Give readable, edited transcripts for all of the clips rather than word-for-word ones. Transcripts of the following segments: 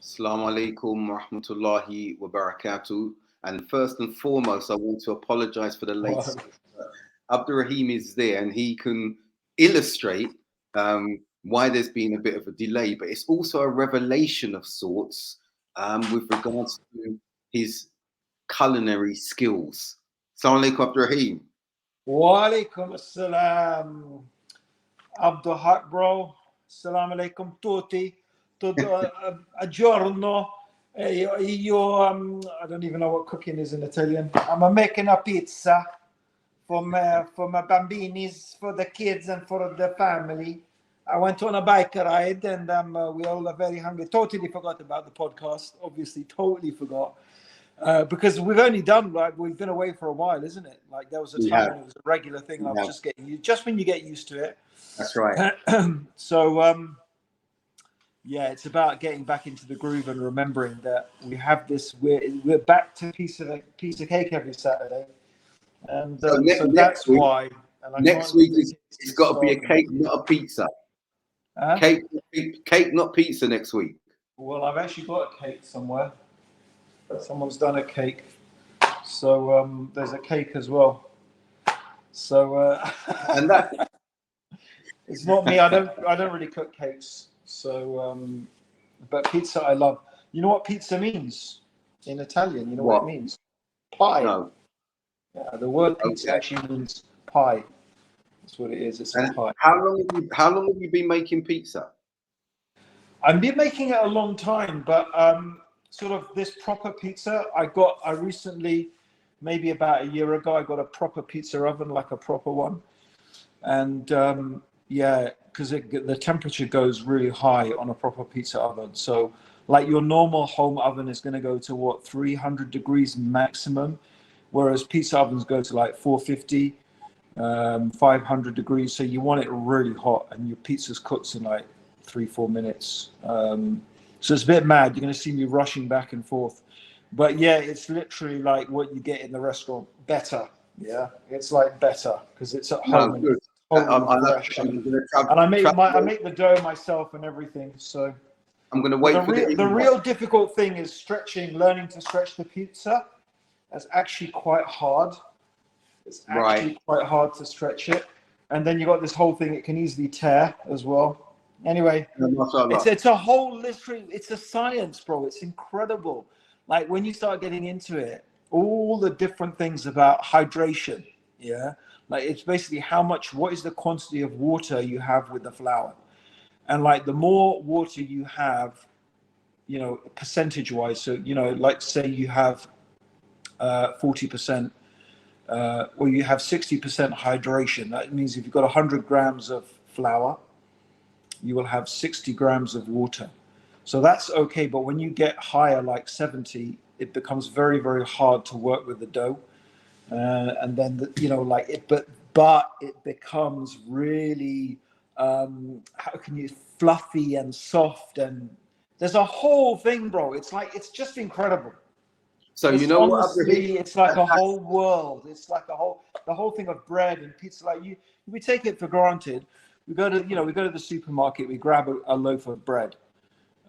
Assalamu alaikum wa rahmatullahi wa barakatuh. And first and foremost, I want to apologize for the late Well, start. Abdurraheem is there and he can illustrate why there's been a bit of a delay, but it's also a revelation of sorts with regards to his culinary skills. Assalamu alaikum, Abdurraheem. Walaikum assalam, Abdul Haqq, bro. Assalamu alaikum tutti. Giorno. I don't even know what cooking is in Italian. I'm making a pizza for my bambinis, for the kids and for the family. I went on a bike ride and we all are very hungry. Totally forgot about the podcast. Obviously, totally forgot. Because we've only done, like, we've been away for a while, isn't it? Like, there was a We time have. when it was a regular thing. We I was have. just just when you get used to it. That's right. So, yeah, it's about getting back into the groove and remembering that we have this. We're back to piece of cake every Saturday, and So so next that's week, why. And I next can't leave week the is kids it's to got to be a starving. cake, not a pizza. Huh? Cake, not pizza next week. Well, I've actually got a cake somewhere. Someone's done a cake, so there's a cake as well. So And that it's not me. I don't really cook cakes. So but pizza I love. You know what pizza means in Italian? You know what it what? means? Pie. No. Yeah, the word pizza Okay. actually means pie. That's what it is. It's a And pie. how long have you been making pizza? I've been making it a long time, but sort of this proper pizza I recently, maybe about a year ago, I got a proper pizza oven, like a proper one. And yeah, because the temperature goes really high on a proper pizza oven. So like your normal home oven is going to go to what, 300 degrees maximum, whereas pizza ovens go to like 450, 500 degrees. So you want it really hot, and your pizza's cooked in like 3-4 minutes. So it's a bit mad. You're going to see me rushing back and forth, but yeah, it's literally like what you get in the restaurant, better. Yeah, it's like better because it's at No, home and good. it's totally I'm fresh. going to And I travel. make the dough myself and everything. So, I'm going to but the wait for the real the invite. real difficult thing is stretching, learning to stretch the pizza. That's actually quite hard. It's Right. actually quite hard to stretch it. And then you got this whole thing; it can easily tear as well. Anyway, No, it's mashallah. it's a whole literally, it's a science, bro. It's incredible. Like when you start getting into it, all the different things about hydration. Yeah, like it's basically what is the quantity of water you have with the flour, and like the more water you have, percentage wise. So like say you have 40%, or you have 60% hydration. That means if you've got 100 grams of flour, you will have 60 grams of water. So that's okay. But when you get higher, like 70, it becomes very, very hard to work with the dough. And then, like it, but it becomes really, how can you, fluffy and soft. And there's a whole thing, bro. It's like, it's just incredible. So you It's know what, Abdurrahim? honestly, it's like a That's whole world. It's like the whole thing of bread and pizza. Like we take it for granted. We go to the supermarket, we grab a loaf of bread.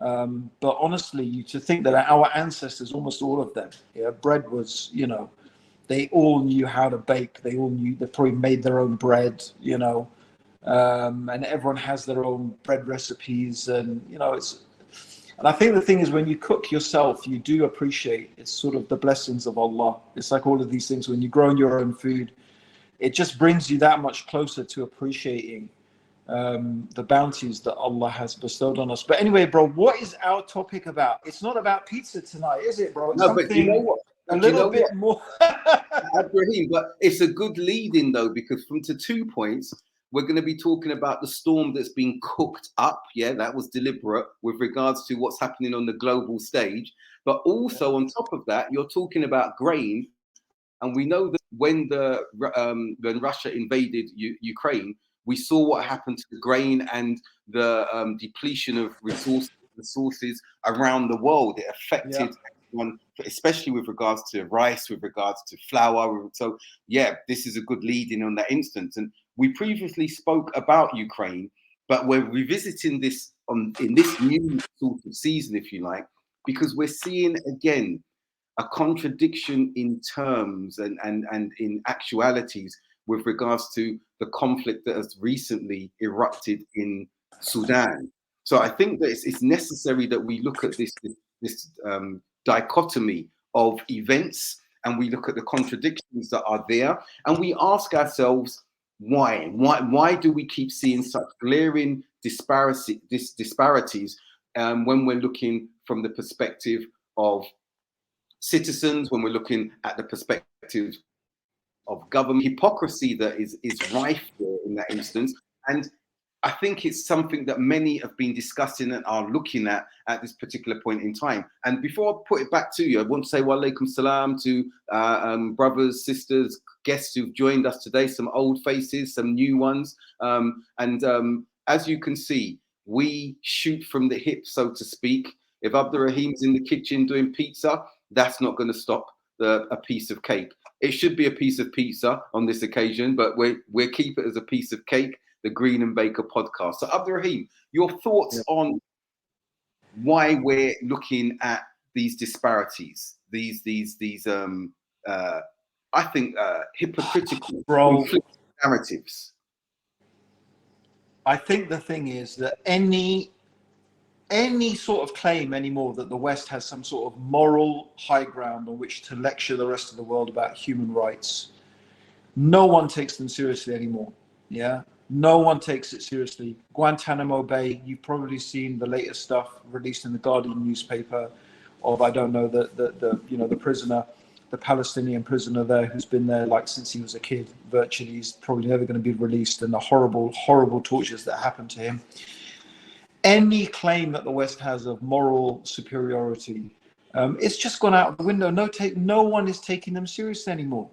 But honestly, to think that our ancestors, almost all of them, yeah, bread was, they all knew how to bake. They probably made their own bread, and everyone has their own bread recipes. And, and I think the thing is when you cook yourself, you do appreciate it's sort of the blessings of Allah. It's like all of these things when you grow your own food, it just brings you that much closer to appreciating the bounties that Allah has bestowed on us. But anyway, bro, what is our topic about? It's not about pizza tonight, is it, bro? It's no, but do you know something what? a Do you little know what, bit more. Abdurrahim? But it's a good lead in though, because from to 2 points, we're going to be talking about the storm that's been cooked up. Yeah, that was deliberate with regards to what's happening on the global stage. But also on top of that, you're talking about grain, and we know that when Russia invaded Ukraine, we saw what happened to the grain and the depletion of resources around the world. It Yeah. affected everyone, especially with regards to rice, with regards to flour. So, yeah, this is a good lead in on that instance. And we previously spoke about Ukraine, but we're revisiting this in this new sort of season, if you like, because we're seeing again a contradiction in terms and in actualities with regards to the conflict that has recently erupted in Sudan. So I think that it's necessary that we look at this dichotomy of events, and we look at the contradictions that are there, and we ask ourselves why do we keep seeing such glaring disparities when we're looking from the perspective of citizens, when we're looking at the perspective of government, hypocrisy that is rife there in that instance. And I think it's something that many have been discussing and are looking at this particular point in time. And before I put it back to you, I want to say wa alaikum salam to brothers, sisters, guests who've joined us today, some old faces, some new ones. As you can see, we shoot from the hip, so to speak. If Abdurraheem's in the kitchen doing pizza, that's not going to stop a piece of cake. It should be a piece of pizza on this occasion, but we'll keep it as a piece of cake. The Green and Baker podcast. So Abdurraheem, your thoughts on why we're looking at these disparities, these I think hypocritical narratives. I think the thing is that any sort of claim anymore that the West has some sort of moral high ground on which to lecture the rest of the world about human rights, no one takes them seriously anymore. Yeah. No one takes it seriously. Guantanamo Bay, you've probably seen the latest stuff released in the Guardian newspaper of, I don't know, the prisoner, the Palestinian prisoner there who's been there like since he was a kid. Virtually, he's probably never going to be released, and the horrible, horrible tortures that happened to him. Any claim that the West has of moral superiority, it's just gone out the window. No one is taking them seriously anymore.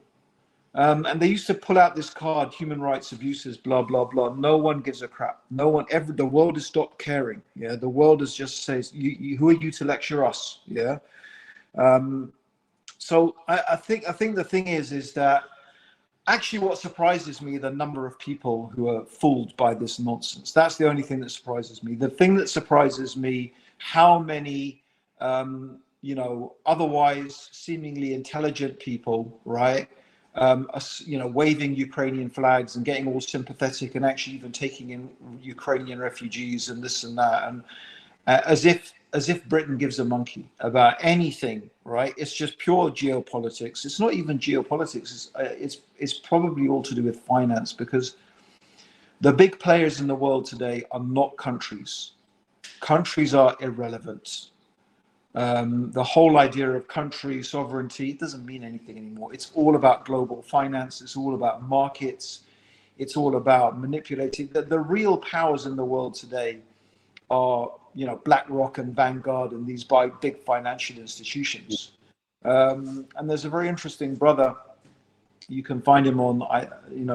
And they used to pull out this card, human rights abuses, blah, blah, blah. No one gives a crap. No one ever, the world has stopped caring. Yeah. The world is just says, who are you to lecture us? Yeah. So I think the thing is that actually what surprises me, the number of people who are fooled by this nonsense. That's the only thing that surprises me. The thing that surprises me, how many, otherwise seemingly intelligent people, right? Waving Ukrainian flags and getting all sympathetic and actually even taking in Ukrainian refugees and this and that, and as if Britain gives a monkey about anything, right? It's just pure geopolitics. It's not even geopolitics. It's probably all to do with finance, because the big players in the world today are not countries. Countries are irrelevant. The whole idea of country sovereignty doesn't mean anything anymore. It's all about global finance. It's all about markets. It's all about manipulating. The real powers in the world today are, BlackRock and Vanguard and these big financial institutions. And there's a very interesting brother. You can find him on,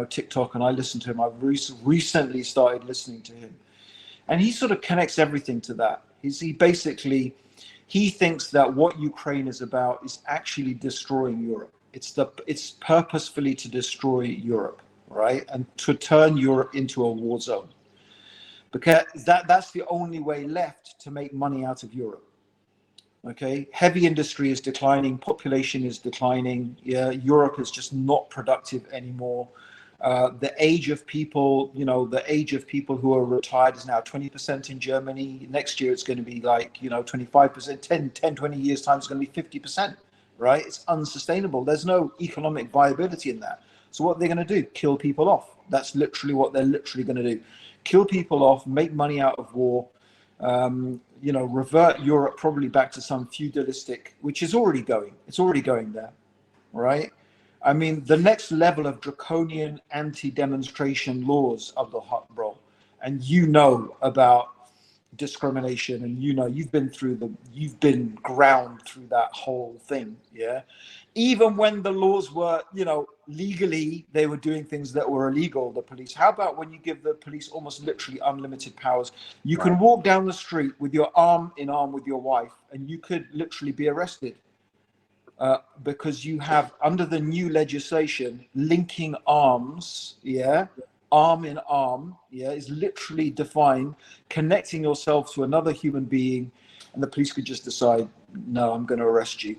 TikTok, and I listen to him. I've recently started listening to him, and he sort of connects everything to that. He thinks that what Ukraine is about is actually destroying Europe. It's purposefully to destroy Europe, right? And to turn Europe into a war zone. Because that's the only way left to make money out of Europe. Okay, heavy industry is declining, population is declining. Yeah, Europe is just not productive anymore. The age of people, who are retired is now 20% in Germany. Next year it's going to be like, 25%, 10, 20 years time it's going to be 50%, right? It's unsustainable. There's no economic viability in that. So what they're going to do, kill people off. That's literally what they're literally going to do. Kill people off, make money out of war, revert Europe probably back to some feudalistic, which is already going. It's already going there, right? I mean, the next level of draconian anti-demonstration laws, Abdul Haqq, bro, and about discrimination, and you've been ground through that whole thing, yeah. Even when the laws were, legally, they were doing things that were illegal. The police. How about when you give the police almost literally unlimited powers? You can walk down the street with your arm in arm with your wife, and you could literally be arrested. Because you have, under the new legislation, linking arms, arm in arm, is literally defined, connecting yourself to another human being, and the police could just decide, no, I'm going to arrest you.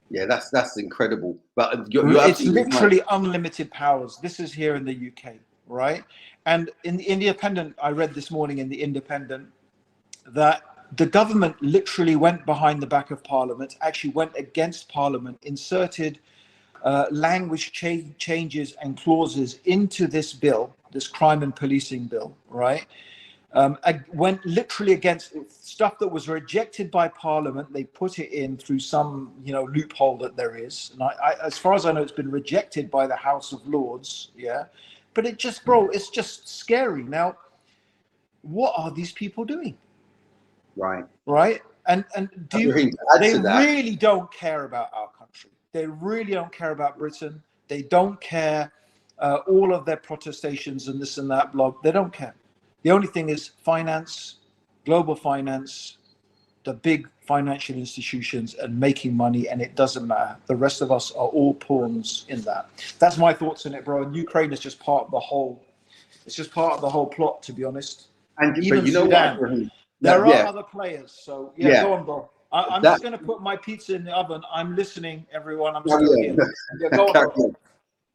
Yeah, that's incredible. But you're It's absolutely literally right. unlimited powers. This is here in the UK, right? And in the Independent, I read this morning in the Independent that the government literally went behind the back of Parliament, actually went against Parliament, inserted language changes and clauses into this bill, this crime and policing bill, right? Went literally against stuff that was rejected by Parliament. They put it in through some, loophole that there is. And as far as I know, it's been rejected by the House of Lords. Yeah, but it just, bro, it's just scary. Now, what are these people doing? Right. Right? And To add they to that, really don't care about our country. They really don't care about Britain. They don't care all of their protestations and this and that blog. They don't care. The only thing is finance, global finance, the big financial institutions, and making money, and it doesn't matter. The rest of us are all pawns in that. That's my thoughts on it, bro. And Ukraine is just part of the whole. It's just part of the whole plot, to be honest. but Even you know what, Sudan. Abdurraheem? There are Yeah, other players. So yeah, yeah. go on, bro. I'm That just gonna put my pizza in the oven. I'm listening, everyone. I'm carry still here. on. Yeah, go on, Carry bro. on.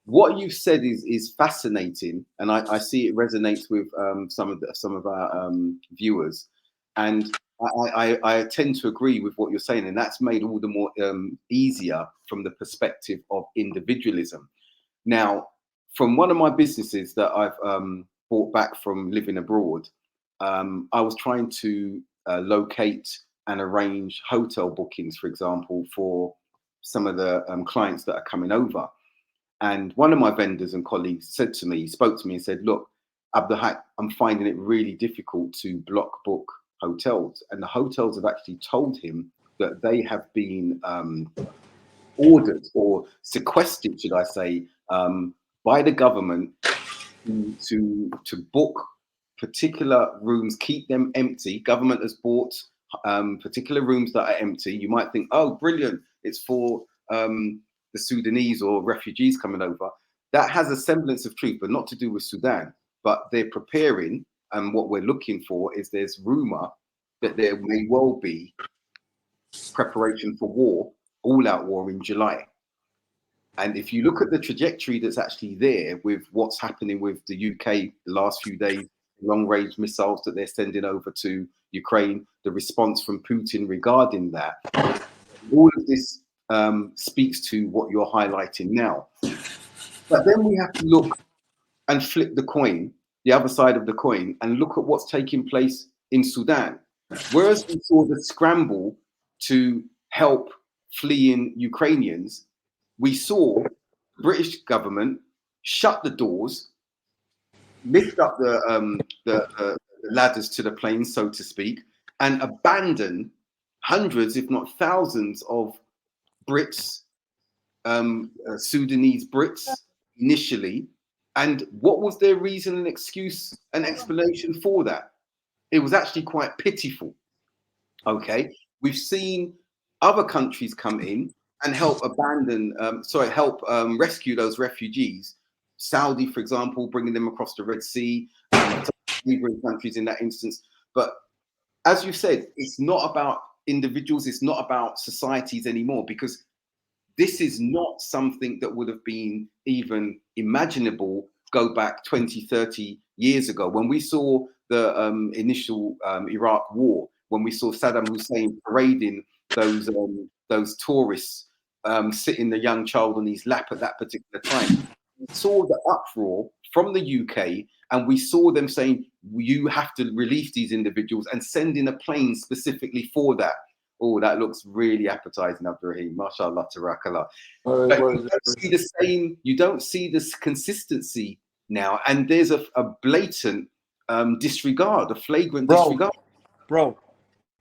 What you've said is fascinating, and I see it resonates with some of our viewers, and I tend to agree with what you're saying, and that's made all the more easier from the perspective of individualism. Now, from one of my businesses that I've brought back from living abroad, I was trying to locate and arrange hotel bookings, for example, for some of the clients that are coming over. And one of my vendors and colleagues said to me, spoke to me and said, look, Abdul Haqq, I'm finding it really difficult to block book hotels. And the hotels have actually told him that they have been ordered or sequestered, should I say, by the government to book particular rooms, keep them empty. Government has bought particular rooms that are empty. You might think, oh, brilliant, it's for the Sudanese or refugees coming over. That has a semblance of truth, but not to do with Sudan. But they're preparing, and what we're looking for is there's rumor that there may well be preparation for war, all-out war in July. And if you look at the trajectory that's actually there with what's happening with the UK the last few days, long-range missiles that they're sending over to Ukraine, the response from Putin regarding that, all of this speaks to what you're highlighting now. But then we have to look and flip the coin, the other side of the coin, and look at what's taking place in Sudan. Whereas we saw the scramble to help fleeing Ukrainians, we saw the British government shut the doors, lift up the ladders to the planes, so to speak, and abandon hundreds, if not thousands, of Brits, Sudanese Brits initially. And what was their reason and excuse and explanation for that? It was actually quite pitiful. Okay, we've seen other countries come in and help rescue those refugees. Saudi, for example, bringing them across the Red Sea, neighboring countries in that instance. But as you said, it's not about individuals, it's not about societies anymore, because this is not something that would have been even imaginable go back 20, 30 years ago. When we saw the initial Iraq war, when we saw Saddam Hussein parading those tourists, sitting the young child on his lap at that particular time, we saw the uproar from the UK, and we saw them saying, you have to release these individuals and send in a plane specifically for that. Oh, that looks really appetizing, Abdurraheem. MashaAllah, Tarakallah. But you don't see the same, you don't see this consistency now. And there's a blatant disregard, a flagrant disregard. Bro,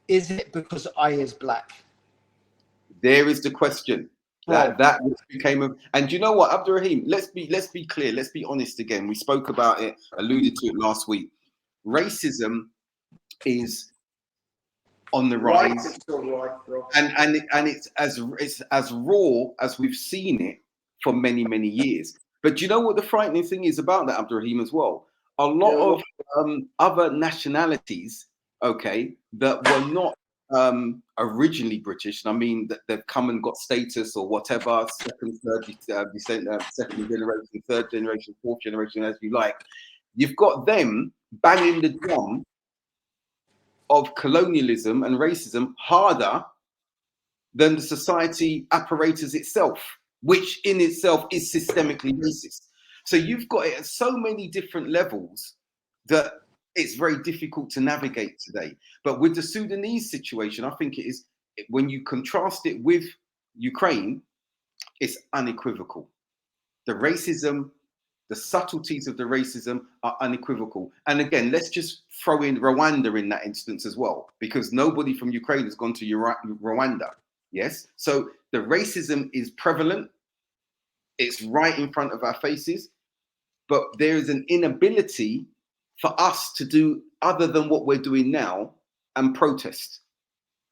is it because I is black? There is the question. That became a, and you know what, Abdurraheem, let's be clear, let's be honest again. We spoke about it, alluded to it last week. Racism is on the rise, and it's as raw as we've seen it for many years. But you know what the frightening thing is about that, Abdurraheem, as well? A lot of other nationalities, okay, that were not originally British, and I mean that they've come and got status or whatever, second, third descent, second generation, third generation, fourth generation, as you like. You've got them banging the drum of colonialism and racism harder than the society apparatus itself, which in itself is systemically racist. So you've got it at so many different levels that it's very difficult to navigate today. But with the Sudanese situation, I think it is, when you contrast it with Ukraine, it's unequivocal. The racism, the subtleties of the racism are unequivocal. And again, let's just throw in Rwanda in that instance as well, because nobody from Ukraine has gone to Rwanda. Yes. So the racism is prevalent. It's right in front of our faces. But there is an inability for us to do other than what we're doing now and protest.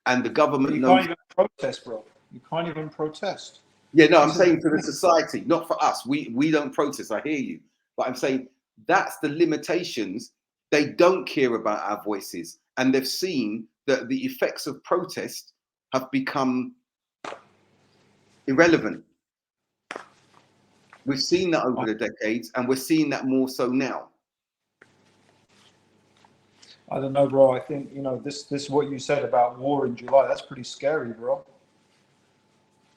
And the government knows. You can't even protest, bro. You can't even protest. Yeah, no, I'm saying for the society, not for us. We don't protest, I hear you. But I'm saying that's the limitations. They don't care about our voices. And they've seen that the effects of protest have become irrelevant. We've seen that over the decades, and we're seeing that more so now. I don't know, bro. I think, this what you said about war in July, that's pretty scary, bro.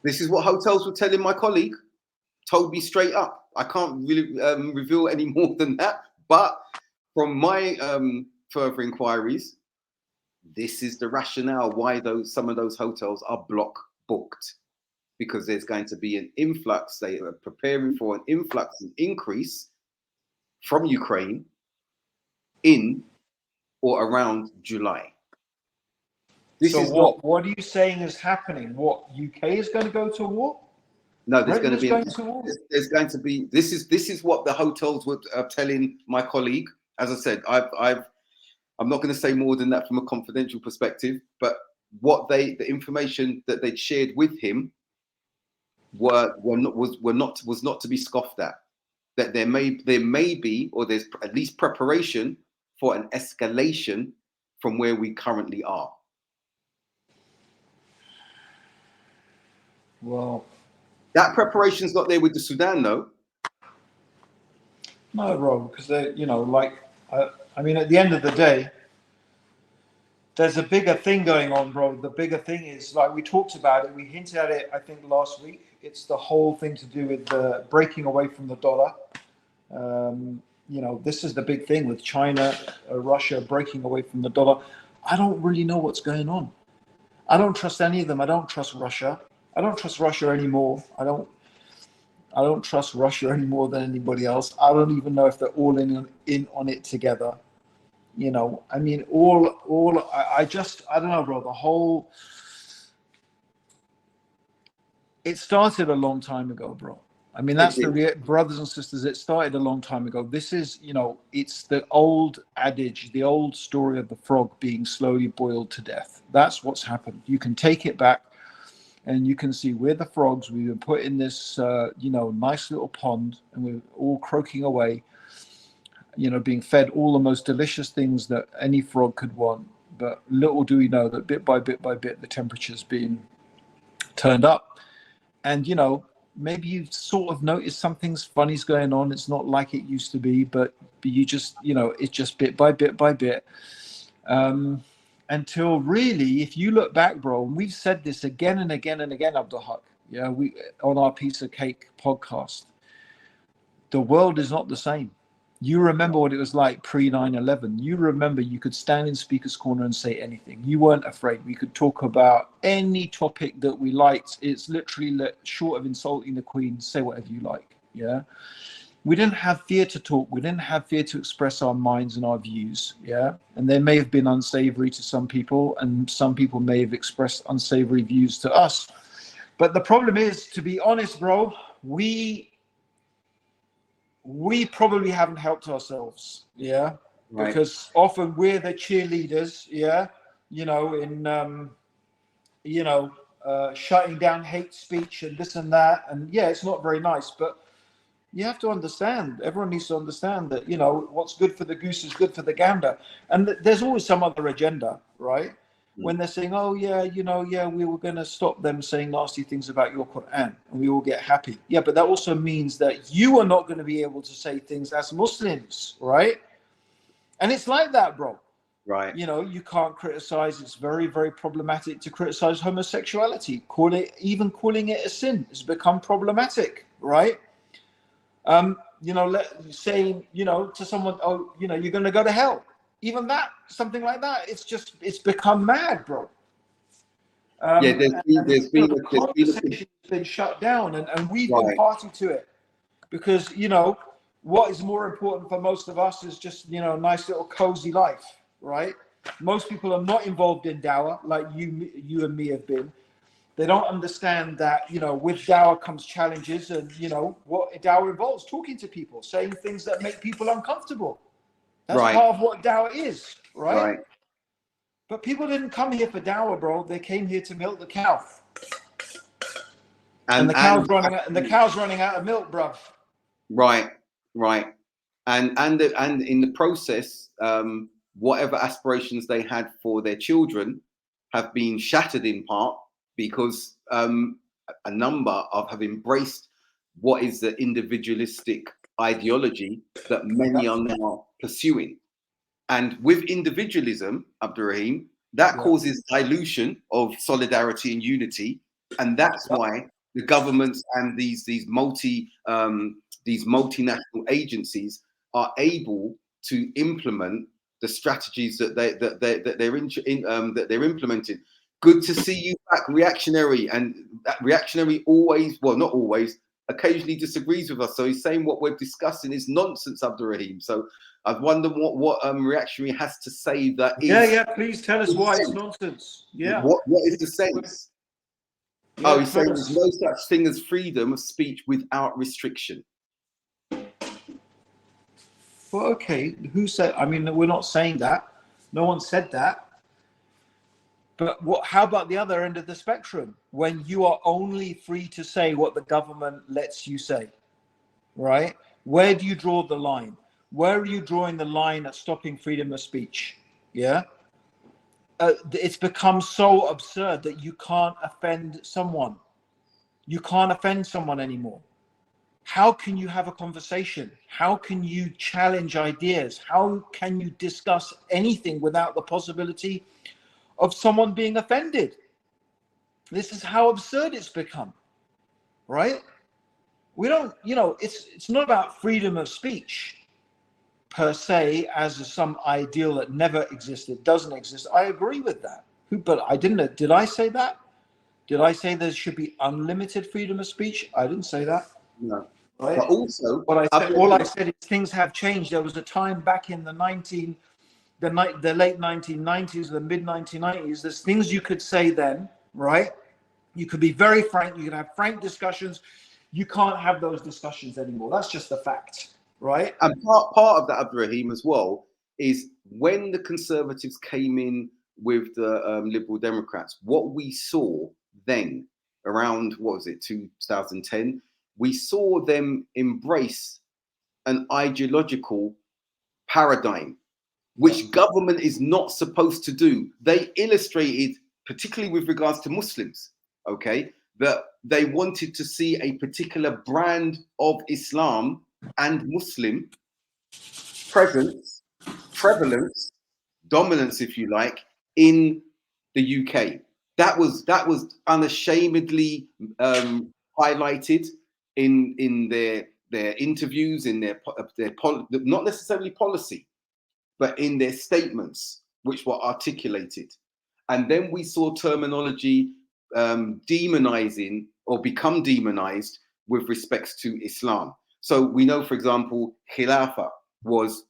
This is what hotels were telling my colleague, told me straight up. I can't really reveal any more than that. But from my further inquiries, this is the rationale why some of those hotels are block booked, because there's going to be an influx. They are preparing for an influx and increase from Ukraine in or around July. So what are you saying is happening? What, UK is going to go to war? No, there's going to be this is what the hotels were telling my colleague. As I said, I'm not going to say more than that from a confidential perspective, but the information that they'd shared with him was not to be scoffed at. That there may be, or there's at least preparation for an escalation from where we currently are. Well, that preparation's not there with the Sudan, though. No, bro, because I mean, at the end of the day, there's a bigger thing going on, bro. The bigger thing is, like we talked about it, we hinted at it, I think, last week. It's the whole thing to do with the breaking away from the dollar. This is the big thing with China, Russia breaking away from the dollar. I don't really know what's going on. I don't trust any of them. I don't trust Russia. I don't trust Russia anymore. I don't trust Russia any more than anybody else. I don't even know if they're all in on it together. I mean, I don't know, bro. The whole, it started a long time ago, bro. I mean, that's brothers and sisters. It started a long time ago. This is, it's the old adage, the old story of the frog being slowly boiled to death. That's what's happened. You can take it back. And you can see we're the frogs. We've been put in this, nice little pond, and we're all croaking away, being fed all the most delicious things that any frog could want. But little do we know that bit by bit by bit, the temperature's being turned up. And, maybe you've sort of noticed something's funny's going on. It's not like it used to be, but you just, it's just bit by bit by bit. Until really, if you look back, bro, and we've said this again and again and again, Abdul Haqq, we on our Piece of Cake podcast, the world is not the same. You remember what it was like pre 9/11. You remember you could stand in Speaker's Corner and say anything. You weren't afraid. We could talk about any topic that we liked. It's literally short of insulting the Queen, say whatever you like. Yeah. We didn't have fear to talk. We didn't have fear to express our minds and our views. Yeah. And they may have been unsavory to some people, and some people may have expressed unsavory views to us. But the problem is, to be honest, bro, we probably haven't helped ourselves. Yeah. Right. Because often we're the cheerleaders. Yeah. Shutting down hate speech and this and that. And yeah, it's not very nice, but you have to understand, everyone needs to understand that, what's good for the goose is good for the gander. And there's always some other agenda, right? when they're saying, oh yeah, we were going to stop them saying nasty things about your Quran and we all get happy. Yeah, but that also means that you are not going to be able to say things as Muslims, right? And it's like that, bro. Right. You can't criticize. It's very, very problematic to criticize homosexuality. Even calling it a sin has become problematic, right? Saying, to someone, oh, you're going to go to hell. Even that, something like that, it's become mad, bro. There's been the conversation has been shut down, and we've been right. party to it because, what is more important for most of us is just, a nice little cozy life, right? Most people are not involved in dawah like you and me have been. They don't understand that, with dawah comes challenges, and, what dawah involves, talking to people, saying things that make people uncomfortable. That's right. part of what dawah is, right? Right. But people didn't come here for dawah, bro. They came here to milk the cow. And the cow's running out of milk, bro. Right. And in the process, whatever aspirations they had for their children have been shattered in part because a number have embraced what is the individualistic ideology that many are now pursuing. And with individualism, Abdurraheem, that causes dilution of solidarity and unity. And that's why the governments and these multinational agencies are able to implement the strategies that they're implementing. Good to see you back, reactionary, and that reactionary always, well, not always, occasionally disagrees with us. So he's saying what we're discussing is nonsense, Abdurraheem. So I wonder what reactionary has to say that is. Yeah. Please tell us why it's nonsense. Yeah. What is the sense? Yeah, he's saying there's no such thing as freedom of speech without restriction. Well, okay. Who said? I mean, we're not saying that. No one said that. But how about the other end of the spectrum, when you are only free to say what the government lets you say, right? Where do you draw the line? Where are you drawing the line at stopping freedom of speech? Yeah. It's become so absurd that you can't offend someone. You can't offend someone anymore. How can you have a conversation? How can you challenge ideas? How can you discuss anything without the possibility of someone being offended? This is how absurd it's become, right? We don't, it's not about freedom of speech per se as some ideal that never existed, doesn't exist. I agree with that. But I didn't. Did I say that? Did I say there should be unlimited freedom of speech? I didn't say that. No. Right? But also, all I said is things have changed. There was a time back in the late 1990s, the mid 1990s. There's things you could say then, right? You could be very frank. You could have frank discussions. You can't have those discussions anymore. That's just the fact, right? And part of that, Abdurraheem, as well, is when the Conservatives came in with the Liberal Democrats, what we saw then around, 2010, we saw them embrace an ideological paradigm, which government is not supposed to do. They illustrated, particularly with regards to Muslims, okay, that they wanted to see a particular brand of Islam and Muslim prevalence, dominance, if you like, in the UK. That was unashamedly highlighted in their interviews, in their not necessarily policy, but in their statements, which were articulated. And then we saw terminology demonizing or become demonized with respects to Islam. So we know, for example, Khilafah was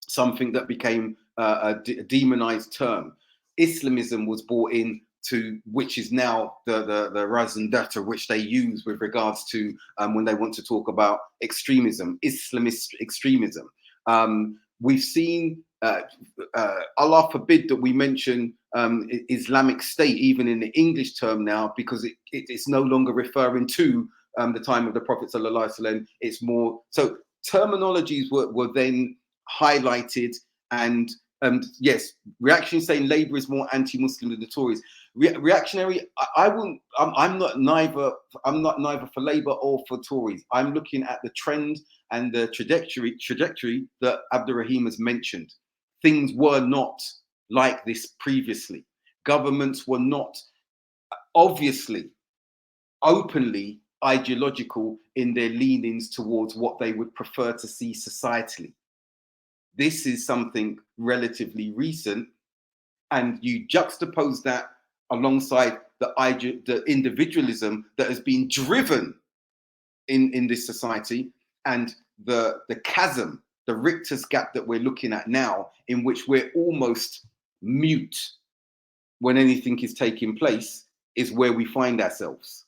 something that became a demonized term. Islamism was brought in to, which is now the raison d'etre which they use with regards to when they want to talk about extremism, Islamist extremism. We've seen, Allah forbid that we mention Islamic State, even in the English term now, because it's no longer referring to the time of the Prophet ﷺ. It's more, so terminologies were then highlighted and Yes, reactionary saying Labour is more anti-Muslim than the Tories. Reactionary, I wouldn't. I'm not neither. I'm not neither for Labour or for Tories. I'm looking at the trend and the trajectory that Abdurraheem has mentioned. Things were not like this previously. Governments were not obviously openly ideological in their leanings towards what they would prefer to see societally. This is something relatively recent, and you juxtapose that alongside the individualism that has been driven in this society, and the chasm, the Richter's gap that we're looking at now, in which we're almost mute when anything is taking place, is where we find ourselves.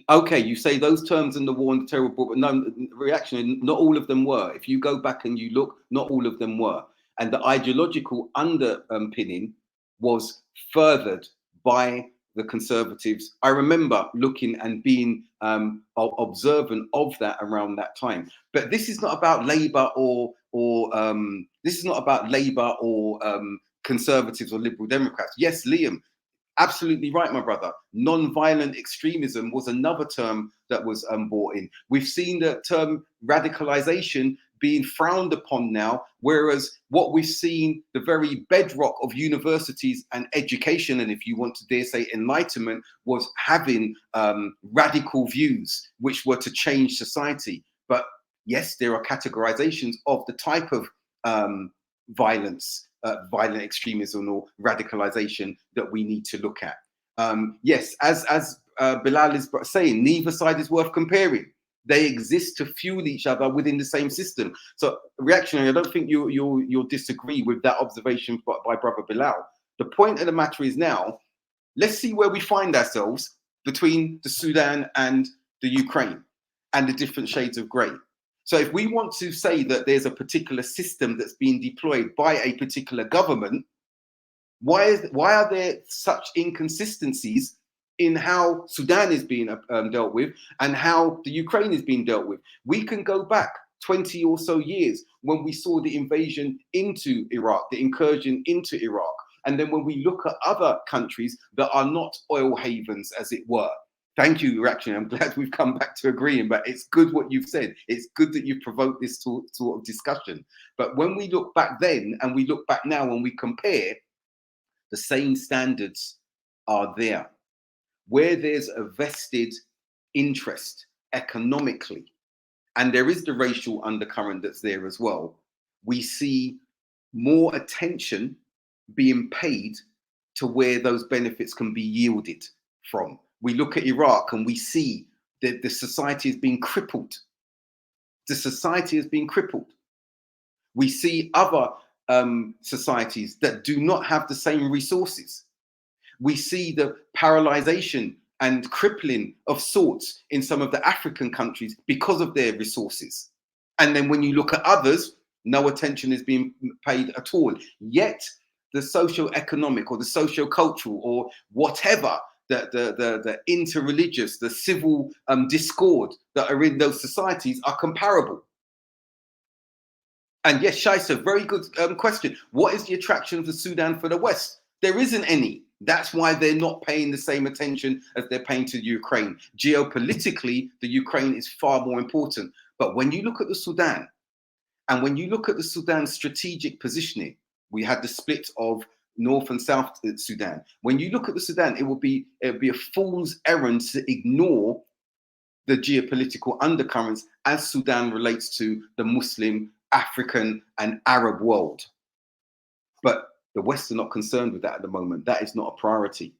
Okay, you say those terms in the war and the terror, but no, reaction, not all of them were. If you go back and you look, not all of them were. And the ideological underpinning was furthered by the Conservatives. I remember looking and being observant of that around that time. But this is not about Labour or this is not about Labour or Conservatives or Liberal Democrats. Yes, Liam, absolutely right, my brother. Non-violent extremism was another term that was brought in. We've seen the term radicalization being frowned upon now, whereas what we've seen, the very bedrock of universities and education, and if you want to dare say enlightenment, was having radical views which were to change society. But yes, there are categorizations of the type of violence, violent extremism or radicalization that we need to look at. Yes, as Bilal is saying, neither side is worth comparing. They exist to fuel each other within the same system. So, reactionary, I don't think you'll disagree with that observation by Brother Bilal. The point of the matter is now, let's see where we find ourselves between the Sudan and the Ukraine and the different shades of grey. So if we want to say that there's a particular system that's being deployed by a particular government, why are there such inconsistencies in how Sudan is being dealt with and how the Ukraine is being dealt with? We can go back 20 or so years when we saw the invasion into Iraq, the incursion into Iraq. And then when we look at other countries that are not oil havens, as it were. Thank you, Reaction. I'm glad we've come back to agreeing, but it's good what you've said. It's good that you've provoked this sort of discussion. But when we look back then and we look back now and we compare, the same standards are there. Where there's a vested interest economically, and there is the racial undercurrent that's there as well, we see more attention being paid to where those benefits can be yielded from. We look at Iraq and we see that the society is being crippled. The society is being crippled. We see other societies that do not have the same resources. We see the paralyzation and crippling of sorts in some of the African countries because of their resources. And then when you look at others, no attention is being paid at all. Yet the socio-economic or the socio-cultural or whatever, the interreligious, the civil discord that are in those societies are comparable. And yes, Shaisa, very good question. What is the attraction of the Sudan for the West? There isn't any. That's why they're not paying the same attention as they're paying to Ukraine. Geopolitically, the Ukraine is far more important. But when you look at the Sudan, and when you look at the Sudan's strategic positioning, we had the split of North and South Sudan. When you look at the Sudan, it would be a fool's errand to ignore the geopolitical undercurrents as Sudan relates to the Muslim, African, and Arab world. But the West are not concerned with that at the moment. That is not a priority.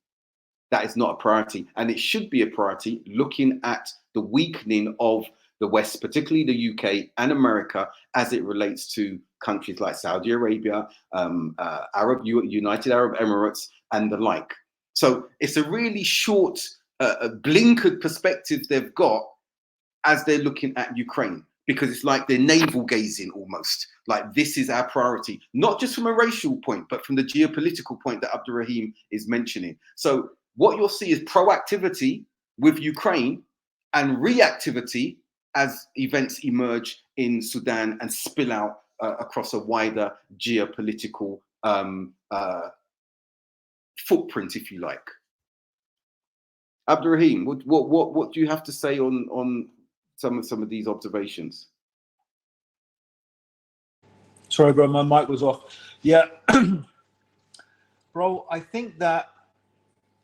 That is not a priority. And it should be a priority looking at the weakening of the West, particularly the UK and America, as it relates to countries like Saudi Arabia, United Arab Emirates, and the like. So it's a really short, blinkered perspective they've got as they're looking at Ukraine, because it's like they're navel gazing almost. Like, this is our priority, not just from a racial point, but from the geopolitical point that Abdurraheem is mentioning. So what you'll see is proactivity with Ukraine and reactivity as events emerge in Sudan and spill out across a wider geopolitical footprint, if you like. Abdurraheem, what do you have to say on some of these observations? Sorry, bro, my mic was off. Yeah, bro, I think that,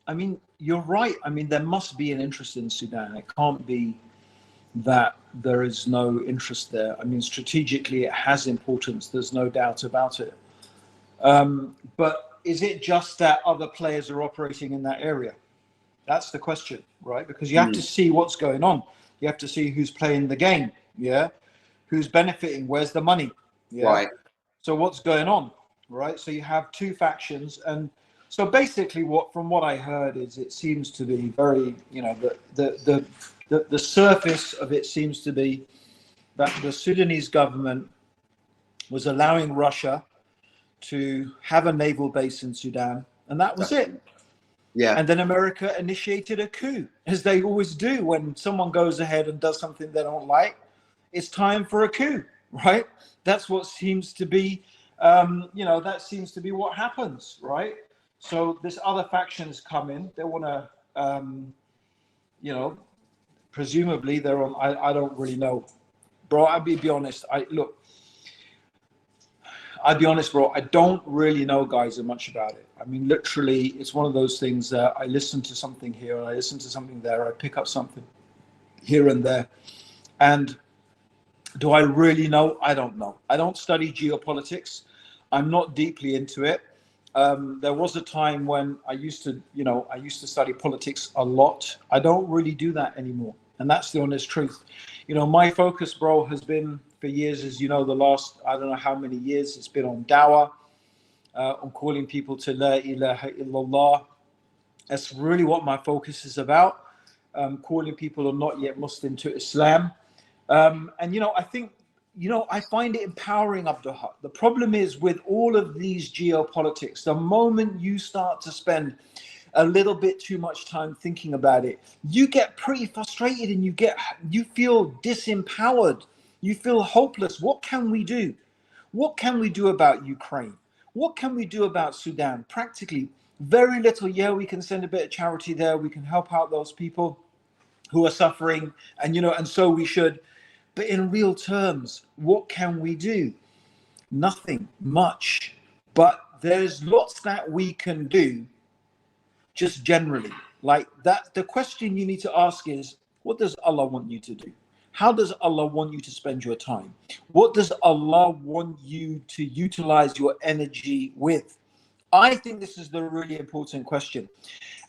I mean, you're right. I mean, there must be an interest in Sudan. It can't be that there is no interest there. I mean, strategically, it has importance. There's no doubt about it. But is it just that other players are operating in that area? That's the question, right? Because you have to see what's going on. You have to see who's playing the game, yeah? Who's benefiting? Where's the money? Yeah. Right. So what's going on, right? So you have two factions, and so basically, from what I heard is, it seems to be very, you know, the surface of it seems to be that the Sudanese government was allowing Russia to have a naval base in Sudan, and that was it. Yeah. And then America initiated a coup, as they always do when someone goes ahead and does something they don't like. It's time for a coup, right? That's what seems to be, you know, that seems to be what happens, right? So this other factions come in. They want to, you know, presumably they're on. I don't really know, bro. I'll be honest. I'll be honest, bro. I don't really know, guys, much about it. I mean, literally, it's one of those things that I listen to something here, and I listen to something there. I pick up something here and there. And do I really know? I don't know. I don't study geopolitics. I'm not deeply into it. There was a time when I used to study politics a lot. I don't really do that anymore. And that's the honest truth. You know, my focus, bro, has been for years, as you know, the last, I don't know how many years, it's been on dawah, on calling people to La ilaha illallah. That's really what my focus is about, calling people who are not yet Muslim to Islam. And, you know, I think, you know, I find it empowering, Abdul Haqq. The problem is with all of these geopolitics, the moment you start to spend a little bit too much time thinking about it, you get pretty frustrated and you feel disempowered. You feel hopeless. What can we do? What can we do about Ukraine? What can we do about Sudan? Practically very little. Yeah, we can send a bit of charity there. We can help out those people who are suffering, and, you know, and so we should. But in real terms, what can we do? Nothing much. But there's lots that we can do just generally. Like that, the question you need to ask is, what does Allah want you to do? How does Allah want you to spend your time? What does Allah want you to utilize your energy with? I think this is the really important question.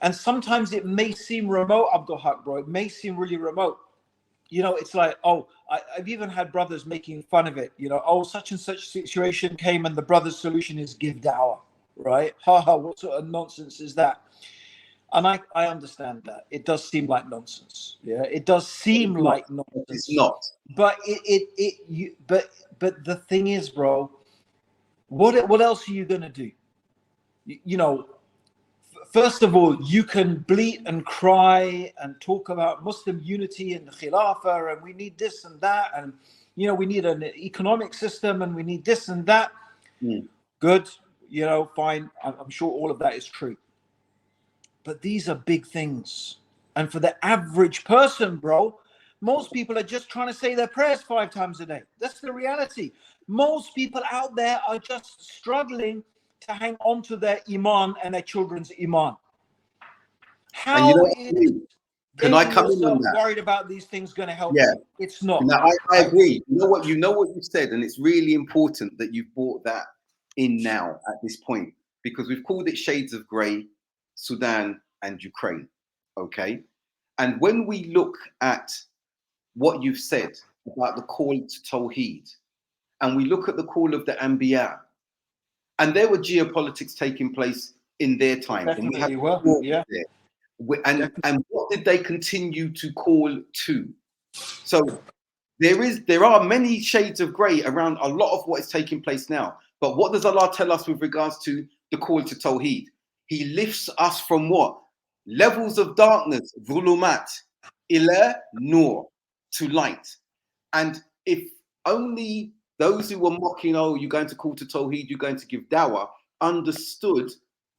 And sometimes it may seem remote, Abdul Haqq, bro. It may seem really remote. You know, it's like, oh, I've even had brothers making fun of it. You know, oh, such and such situation came and the brother's solution is give dawah, right? Ha ha, what sort of nonsense is that? And I understand that. It does seem like nonsense. Yeah, it does seem like nonsense. It's not. But but the thing is, bro, what else are you gonna do? You know, first of all, you can bleat and cry and talk about Muslim unity and Khilafah, and we need this and that, and, you know, we need an economic system, and we need this and that. Good, you know, fine. I'm sure all of that is true. But these are big things. And for the average person, bro, most people are just trying to say their prayers 5 times a day. That's the reality. Most people out there are just struggling to hang on to their iman and their children's iman. How and you know, is can I come in on that? Worried about these things going to help you? It's not. Now, I agree. You know what you said, and it's really important that you've brought that in now at this point, because we've called it shades of grey, Sudan and Ukraine. Okay. And when we look at what you've said about the call to Tawheed, and we look at the call of the Anbiya, and there were geopolitics taking place in their time. Definitely and were, yeah. And what did they continue to call to? So there are many shades of grey around a lot of what is taking place now. But what does Allah tell us with regards to the call to Tawheed? He lifts us from what? Levels of darkness, dhulumat, ila nur, to light. And if only those who were mocking, oh, you're going to call to Tawheed, you're going to give dawah, understood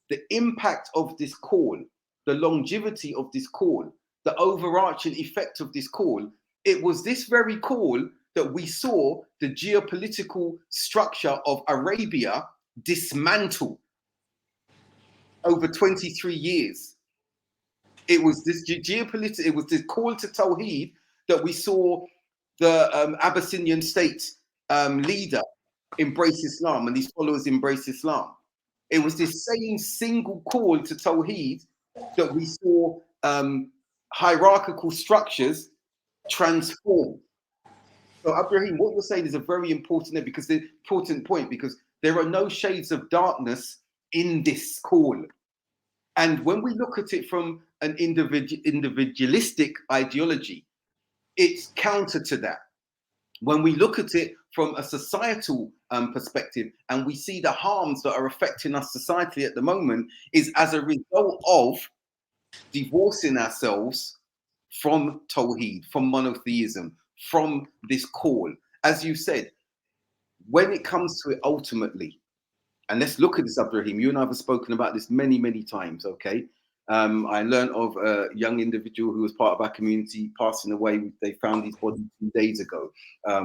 the impact of this call, the longevity of this call, the overarching effect of this call. It was this very call that we saw the geopolitical structure of Arabia dismantle over 23 years. It was this geopolitical, it was this call to Tawheed that we saw the Abyssinian state leader embrace Islam and these followers embrace Islam. It was this same single call to Tawheed that we saw hierarchical structures transform. So Abdurraheem, what you're saying is a very important point, because there are no shades of darkness in this call. And when we look at it from an individualistic ideology, it's counter to that. When we look at it from a societal perspective, and we see the harms that are affecting us societally at the moment, is as a result of divorcing ourselves from Tawheed, from monotheism, from this call. As you said, when it comes to it ultimately, and let's look at this, Abdurraheem, you and I have spoken about this many, many times, okay? I learned of a young individual who was part of our community passing away. They found his body 2 days ago.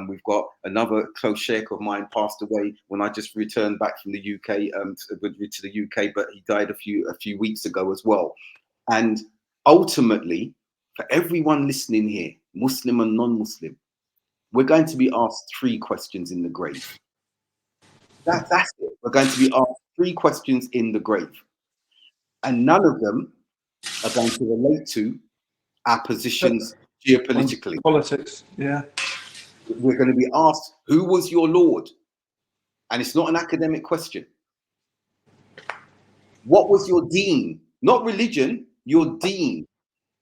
We've got another close sheikh of mine passed away when I just returned back from the UK, to the UK, but he died a few weeks ago as well. And ultimately, for everyone listening here, Muslim and non-Muslim, we're going to be asked 3 questions in the grave. That's it. We're going to be asked 3 questions in the grave. And none of them are going to relate to our positions geopolitically. Politics, yeah. We're going to be asked, who was your Lord? And it's not an academic question. What was your deen? Not religion, your deen.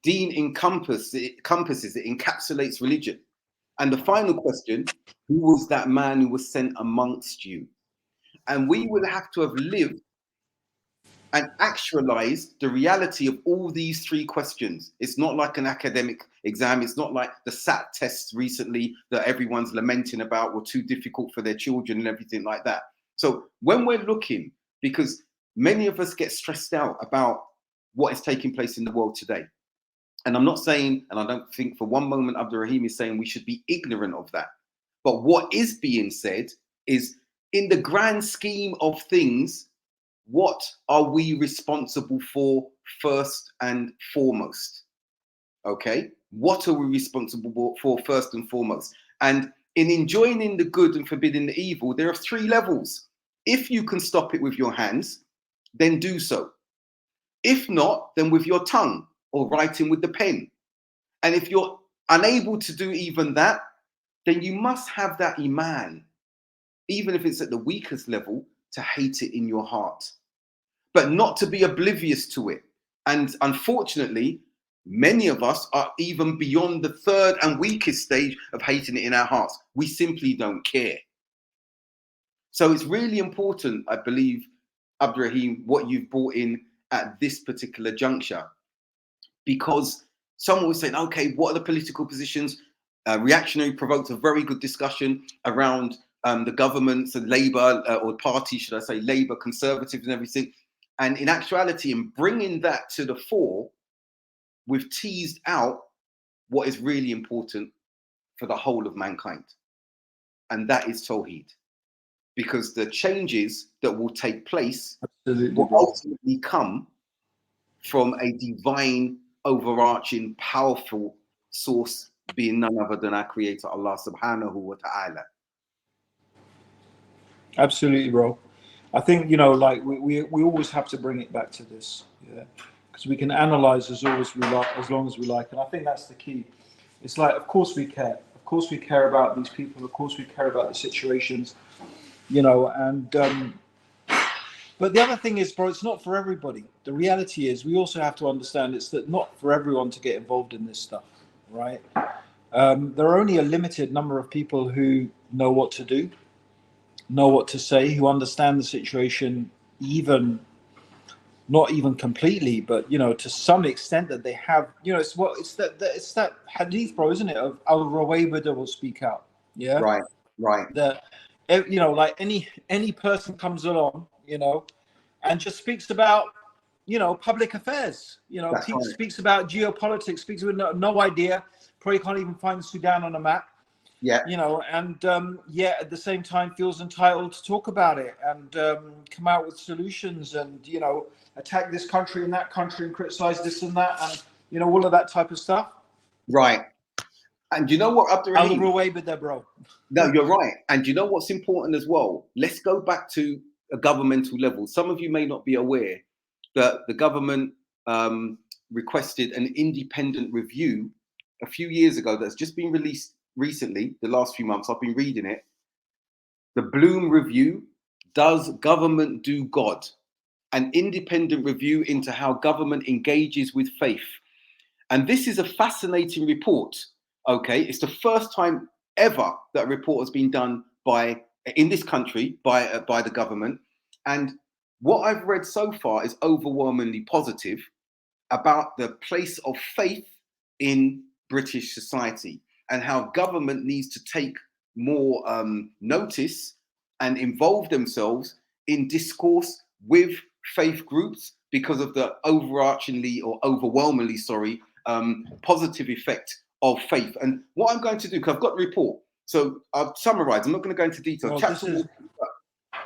Deen encompasses, it encapsulates religion. And the final question, who was that man who was sent amongst you? And we will have to have lived and actualized the reality of all these 3 questions. It's not like an academic exam. It's not like the SAT tests recently that everyone's lamenting about were too difficult for their children and everything like that. So when we're looking, because many of us get stressed out about what is taking place in the world today. And I'm not saying, and I don't think for one moment Abdurraheem is saying we should be ignorant of that. But what is being said is, in the grand scheme of things, what are we responsible for first and foremost? Okay, what are we responsible for first and foremost? And in enjoining the good and forbidding the evil, there are 3 levels. If you can stop it with your hands, then do so. If not, then with your tongue or writing with the pen. And if you're unable to do even that, then you must have that iman, even if it's at the weakest level, to hate it in your heart, but not to be oblivious to it. And unfortunately, many of us are even beyond the 3rd and weakest stage of hating it in our hearts. We simply don't care. So it's really important, I believe, Abdurraheem, what you've brought in at this particular juncture, because someone was saying, okay, what are the political positions? Reactionary provoked a very good discussion around the governments and Labour, or party, should I say, Labour, Conservatives and everything. And in actuality, in bringing that to the fore, we've teased out what is really important for the whole of mankind. And that is Tawheed. Because the changes that will take place will ultimately come from a divine, overarching, powerful source, being none other than our Creator, Allah subhanahu wa ta'ala. Absolutely, bro. I think, you know, like we always have to bring it back to this, yeah, because we can analyze as long as we like, and I think that's the key. It's like, of course we care. Of course we care about these people. Of course we care about the situations, you know, and but the other thing is, bro, it's not for everybody. The reality is we also have to understand it's that not for everyone to get involved in this stuff, right? There are only a limited number of people who know what to do, know what to say, who understand the situation, even not even completely, but, you know, to some extent that they have, you know, it's that hadith, bro, isn't it, of Al-Rawaybadah will speak out, yeah, right, Right. That, you know, like any person comes along, you know, and just speaks about, you know, public affairs, you know, That's right. speaks about geopolitics, speaks with no idea, probably can't even find Sudan on a map, Yeah. you know, and yet at the same time feels entitled to talk about it and come out with solutions and, you know, attack this country and that country and criticize this and that and, you know, all of that type of stuff. Right. And you know what, Out of Abdurraheem? the way with that, bro. No, you're right. And you know what's important as well? Let's go back to a governmental level. Some of you may not be aware that the government requested an independent review a few years ago that's just been released recently, the last few months. I've been reading it. The Bloom Review, Does Government Do God? An independent review into how government engages with faith. And this is a fascinating report. Okay, it's the first time ever that a report has been done in this country by the government. And what I've read so far is overwhelmingly positive about the place of faith in British society and how government needs to take more notice and involve themselves in discourse with faith groups because of the overwhelmingly positive effect of faith. And what I'm going to do, because I've got the report, so I'll summarize. I'm not going to go into detail. Well, Chapter one,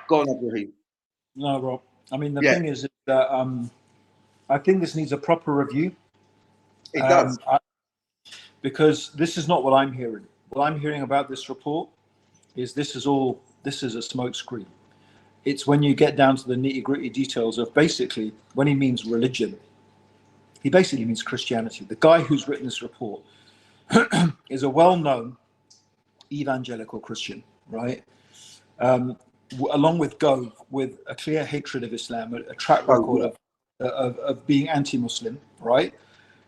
go on, Abdurraheem. no, bro. I mean, the Yeah, thing is that I think this needs a proper review. it does. Because this is not what I'm hearing. What I'm hearing about this report is this is a smokescreen. It's when you get down to the nitty-gritty details of basically when he means religion, he basically means Christianity. The guy who's written this report is a well-known evangelical Christian, right? Along with Gove, with a clear hatred of Islam, a track record of being anti-Muslim, right?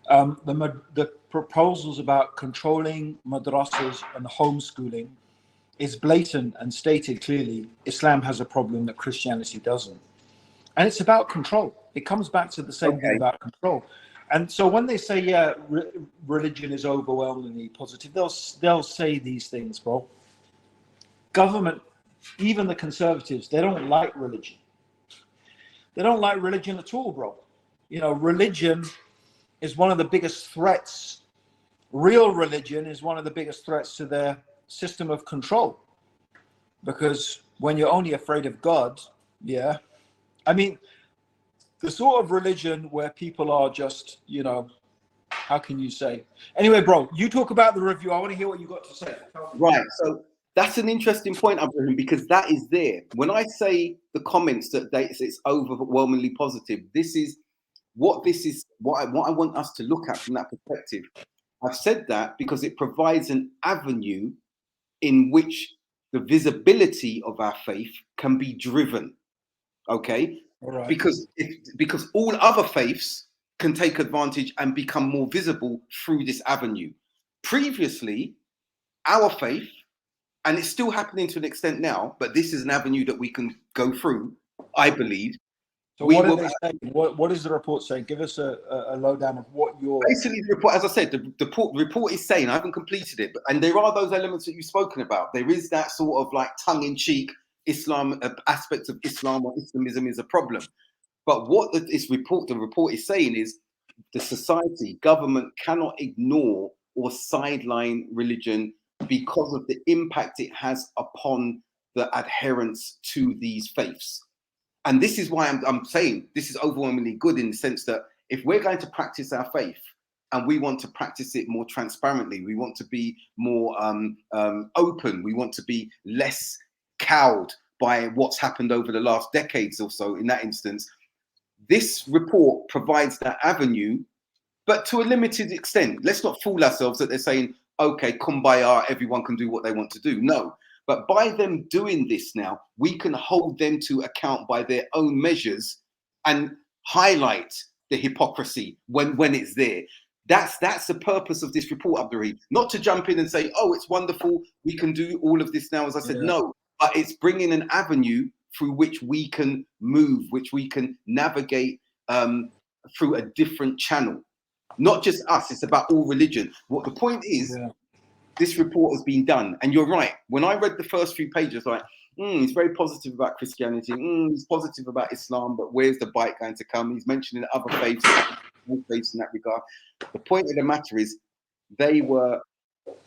The proposals about controlling madrasas and homeschooling is blatant and stated clearly. Islam has a problem that Christianity doesn't. And it's about control. It comes back to the same thing about control. And so when they say, yeah, religion is overwhelmingly positive, they'll say these things, bro. Government, even the conservatives, they don't like religion. They don't like religion at all, bro. You know, religion is one of the biggest threats. Real religion is one of the biggest threats to their system of control. Because when you're only afraid of God, yeah, I mean, the sort of religion where people are just, you know, how can you say? Anyway, bro, you talk about the review. I want to hear what you got to say. Right. So that's an interesting point, Abdurraheem, because that is there. When I say the comments that it's overwhelmingly positive, this is what I want us to look at from that perspective. I've said that because it provides an avenue in which the visibility of our faith can be driven. Okay. All right. Because all other faiths can take advantage and become more visible through this avenue. Previously, our faith, and it's still happening to an extent now, but this is an avenue that we can go through, I believe. So what are they saying? What is the report saying? Give us a lowdown of what you're... Basically, the report, as I said, the report is saying, I haven't completed it, and there are those elements that you've spoken about. There is that sort of like tongue-in-cheek Islam aspects of Islam, or Islamism is a problem. But what the report is saying is the society, government cannot ignore or sideline religion because of the impact it has upon the adherence to these faiths. And this is why I'm saying this is overwhelmingly good in the sense that if we're going to practice our faith and we want to practice it more transparently, we want to be more open, we want to be less cowed by what's happened over the last decades or so in that instance, this report provides that avenue, but to a limited extent. Let's not fool ourselves that they're saying, okay, kumbaya, everyone can do what they want to do. No. But by them doing this now, we can hold them to account by their own measures and highlight the hypocrisy when it's there. That's the purpose of this report, Abdurraheem. Not to jump in and say, oh, it's wonderful, we can do all of this now. As I said, no. But it's bringing an avenue through which we can move, which we can navigate through a different channel. Not just us, it's about all religion. What the point is, this report has been done. And you're right. When I read the first few pages, like, he's very positive about Christianity. He's positive about Islam, but where's the bite going to come? He's mentioning other faiths in that regard. The point of the matter is, they were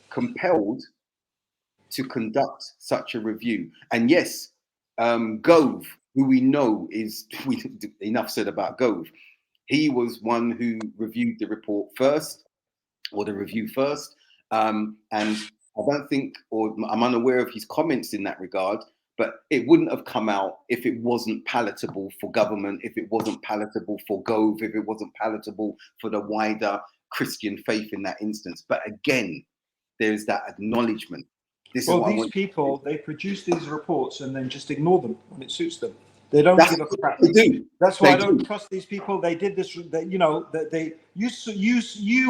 compelled to conduct such a review. And yes, Gove, who we know is, enough said about Gove, he was one who reviewed the report first, or the review first. And I don't think, or I'm unaware of his comments in that regard, but it wouldn't have come out if it wasn't palatable for government, if it wasn't palatable for Gove, if it wasn't palatable for the wider Christian faith in that instance. But again, there's that acknowledgement. Well, these people, they produce these reports and then just ignore them when it suits them. They don't give a crap. They do. That's why I don't trust these people. They did this. You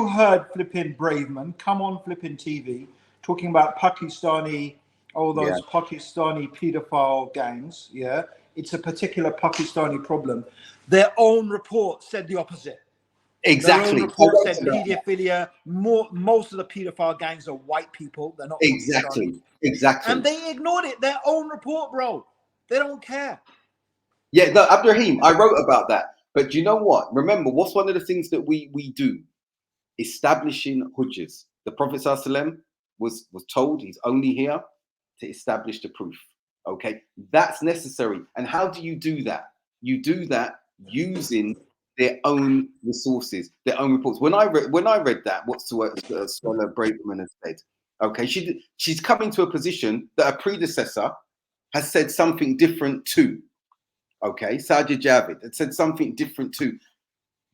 heard flipping Braveman come on flipping TV talking about Pakistani, Pakistani paedophile gangs. Yeah, it's a particular Pakistani problem. Their own report said the opposite. Exactly. Their own report said paedophilia. Most of the paedophile gangs are white people. They're not exactly. And they ignored it. Their own report, bro. They don't care. Yeah, no, Abdurraheem, I wrote about that. But you know what? Remember, what's one of the things that we do? Establishing hujjas. The Prophet ﷺ was told he's only here to establish the proof. Okay, that's necessary. And how do you do that? You do that using their own resources, their own reports. When I read that, what Swallow Braverman has said, okay, she's coming to a position that a predecessor has said something different to. Okay, Sajid Javid had said something different too.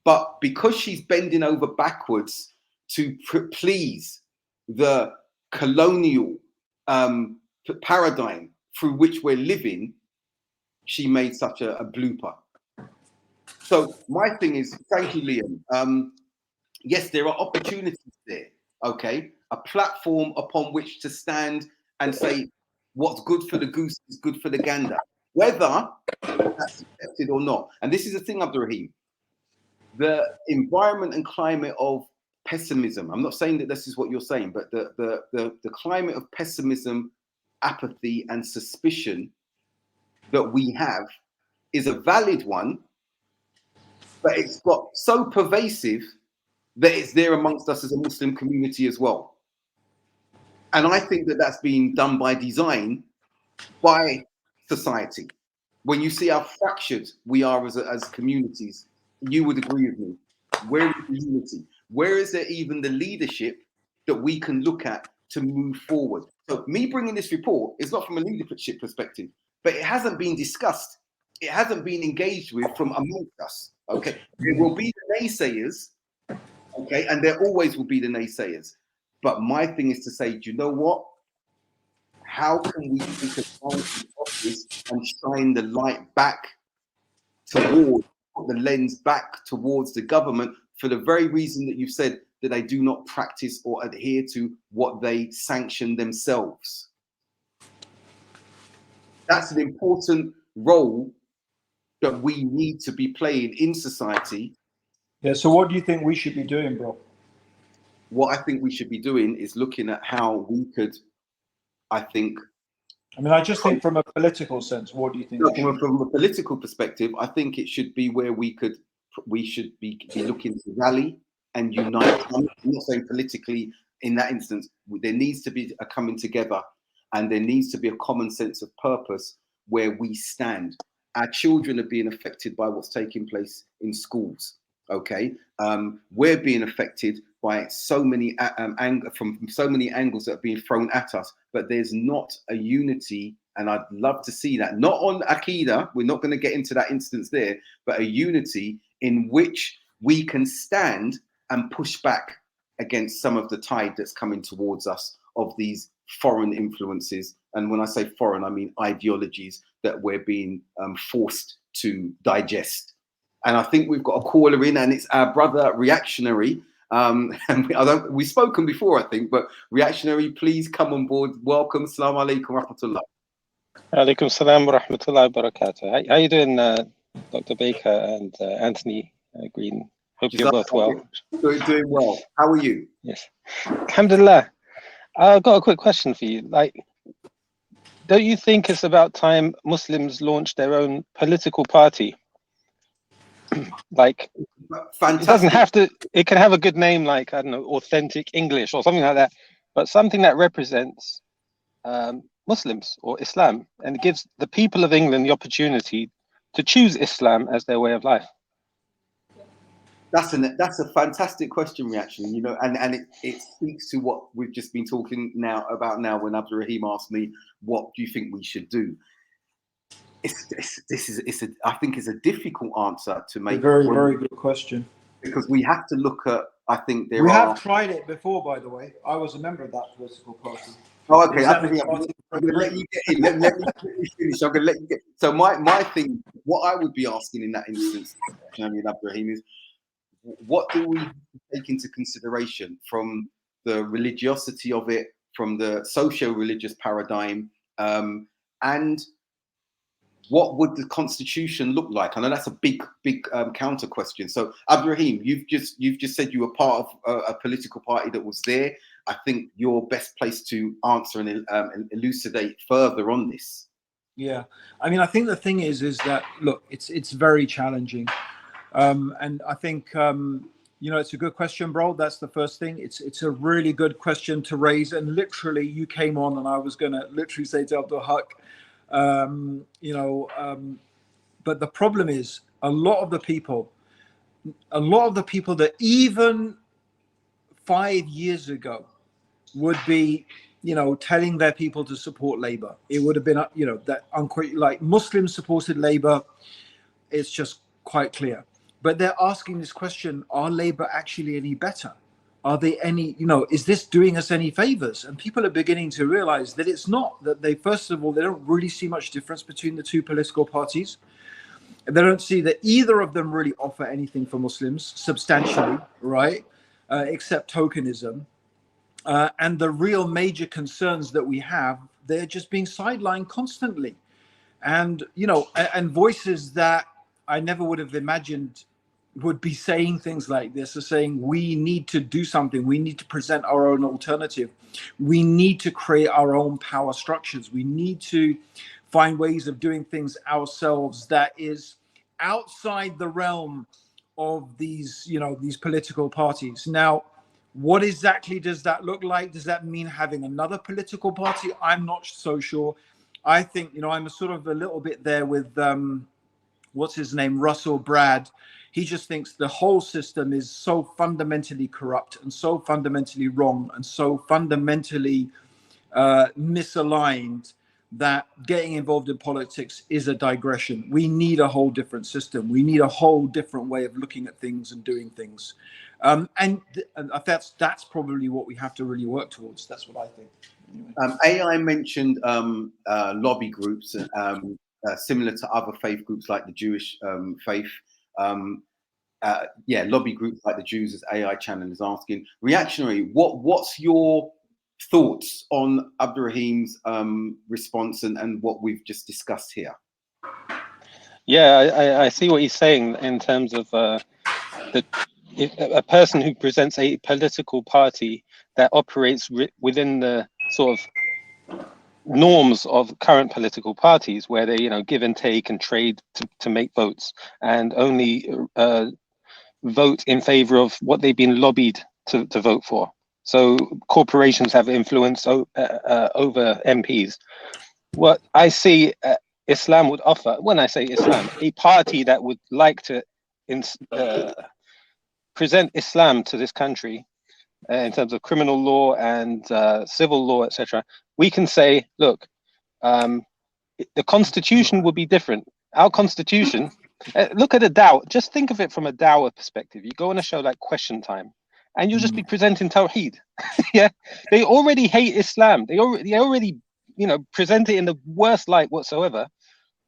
But because she's bending over backwards to please the colonial paradigm through which we're living, she made such a blooper. So my thing is, thank you, Liam. Yes, there are opportunities there, okay? A platform upon which to stand and say, what's good for the goose is good for the gander. Whether that's accepted or not. And this is the thing, Abdurraheem. The environment and climate of pessimism, I'm not saying that this is what you're saying, but the climate of pessimism, apathy, and suspicion that we have is a valid one, but it's got so pervasive that it's there amongst us as a Muslim community as well. And I think that that's being done by design by society. When you see how fractured we are as communities, you would agree with me. Where is the unity? Where is there even the leadership that we can look at to move forward? So me bringing this report is not from a leadership perspective, but it hasn't been discussed. It hasn't been engaged with from amongst us. Okay, there will be the naysayers. Okay, and there always will be the naysayers. But my thing is to say, do you know what? How can we take advantage of this and shine the light back towards, put the lens back towards the government for the very reason that you've said that they do not practice or adhere to what they sanction themselves? That's an important role that we need to be playing in society. Yeah, so what do you think we should be doing, bro? What I think we should be doing is looking at how we could, I think... I just think from a political sense, what do you think? From a political perspective, I think it should be where we should be looking to rally and unite. I'm not saying politically in that instance. There needs to be a coming together, and there needs to be a common sense of purpose where we stand. Our children are being affected by what's taking place in schools. Okay, we're being affected by so many from so many angles that are being thrown at us, but there's not a unity, and I'd love to see that. Not on Aqidah, we're not going to get into that instance there, but a unity in which we can stand and push back against some of the tide that's coming towards us of these foreign influences. And when I say foreign, I mean ideologies that we're being forced to digest. And I think we've got a caller in, and it's our brother Reactionary. And we've spoken before, I think, but Reactionary, please come on board. Welcome. Assalamu alaikum rahmatullah. Alaikum salam wa rahmatullahi wa barakatuh. How you doing, Dr. Baker and Anthony Green? Hope you're both well. Doing well. How are you? Yes. Alhamdulillah. I've got a quick question for you. Like, don't you think it's about time Muslims launch their own political party? Like, Fantastic. it doesn't have to, it can have a good name like, I don't know, Authentic English or something like that, but something that represents Muslims or Islam, and it gives the people of England the opportunity to choose Islam as their way of life. That's a fantastic question, reaction. You know, and it speaks to what we've just been talking about now. When Abdurraheem asked me, "What do you think we should do?" I think it's a difficult answer to make. A very good question. Because we have to look at. I think we have tried it before, by the way. I was a member of that political party. Oh, okay. I'm going to let you get in. Let me finish. I'm going to let you get. So my thing, what I would be asking in that instance, Abdurraheem, is what do we take into consideration from the religiosity of it, from the socio-religious paradigm, and what would the constitution look like? I know that's a big counter question. So Abdurraheem, you've just said you were part of a political party that was there. I think you're best placed to answer and elucidate further on this. Yeah, I mean, I think the thing is that, look, it's very challenging, and I think you know, it's a good question, bro. That's the first thing. It's a really good question to raise, and literally you came on, and I was going to literally say to Abdul Haqq, you know, but the problem is a lot of the people that even 5 years ago would be, you know, telling their people to support Labour. It would have been, you know, that like Muslims supported Labour. It's just quite clear. But they're asking this question: are Labour actually any better? Are they any, you know, is this doing us any favors? And people are beginning to realize that it's not. That they, first of all, they don't really see much difference between the two political parties. And they don't see that either of them really offer anything for Muslims substantially, right? Except tokenism. And the real major concerns that we have, they're just being sidelined constantly. And, you know, and voices that I never would have imagined would be saying things like this, are saying we need to do something. We need to present our own alternative. We need to create our own power structures. We need to find ways of doing things ourselves that is outside the realm of these, you know, these political parties. Now, what exactly does that look like? Does that mean having another political party? I'm not so sure. I think, you know, I'm sort of a little bit there with, what's his name, Russell Brad. He just thinks the whole system is so fundamentally corrupt and so fundamentally wrong and so fundamentally misaligned that getting involved in politics is a digression. We need a whole different system. We need a whole different way of looking at things and doing things. And that's probably what we have to really work towards. That's what I think. Anyway. AI mentioned lobby groups, similar to other faith groups like the Jewish faith. Lobby groups like the Jews, as AI channel is asking. Reactionary, what's your thoughts on Abdurraheem's response and what we've just discussed here? Yeah, I see what he's saying in terms of a person who presents a political party that operates within the sort of norms of current political parties, where they, you know, give and take and trade to make votes, and only vote in favor of what they've been lobbied to vote for. So corporations have influence over MPs. What I see Islam would offer, when I say Islam, a party that would like to present Islam to this country in terms of criminal law and civil law, etc. We can say, look, the constitution would be different. Our constitution, look at a dawah, just think of it from a dawah perspective. You go on a show like Question Time, and you'll just be presenting Tawheed. Yeah, they already hate Islam. They already, you know, present it in the worst light whatsoever.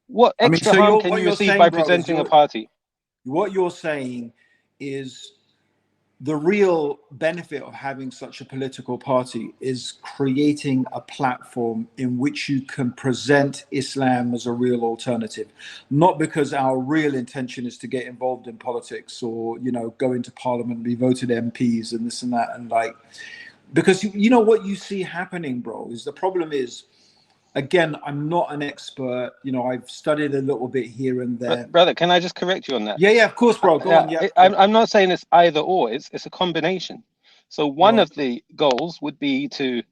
What extra harm can you receive by presenting a party? What you're saying is the real benefit of having such a political party is creating a platform in which you can present Islam as a real alternative, not because our real intention is to get involved in politics or, you know, go into parliament, be voted MPs and this and that. And like, because you know what you see happening, bro, is the problem is, again, I'm not an expert. You know, I've studied a little bit here and there. Brother, can I just correct you on that? Yeah, of course, bro. Go on. Yeah, I'm not saying it's either or. It's a combination. So one right. of the goals would be to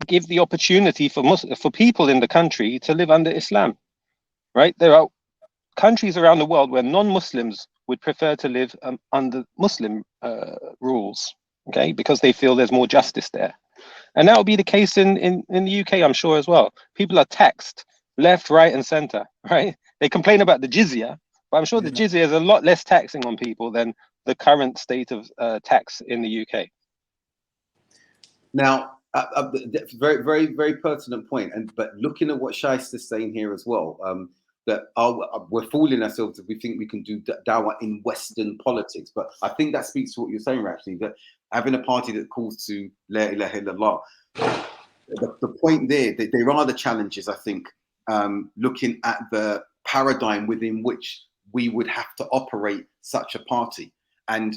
give the opportunity for people in the country to live under Islam, right? There are countries around the world where non-Muslims would prefer to live under Muslim rules, okay, because they feel there's more justice there. And that will be the case in the UK, I'm sure, as well. People are taxed left, right, and center, right? They complain about the jizya, but I'm sure the jizya is a lot less taxing on people than the current state of tax in the UK. Now, very, very, very pertinent point. But looking at what Shaista's saying here as well, that we're fooling ourselves if we think we can do dawah in Western politics. But I think that speaks to what you're saying, actually, that having a party that calls to La ilaha illallah, the point there, that there are the challenges, I think, looking at the paradigm within which we would have to operate such a party. And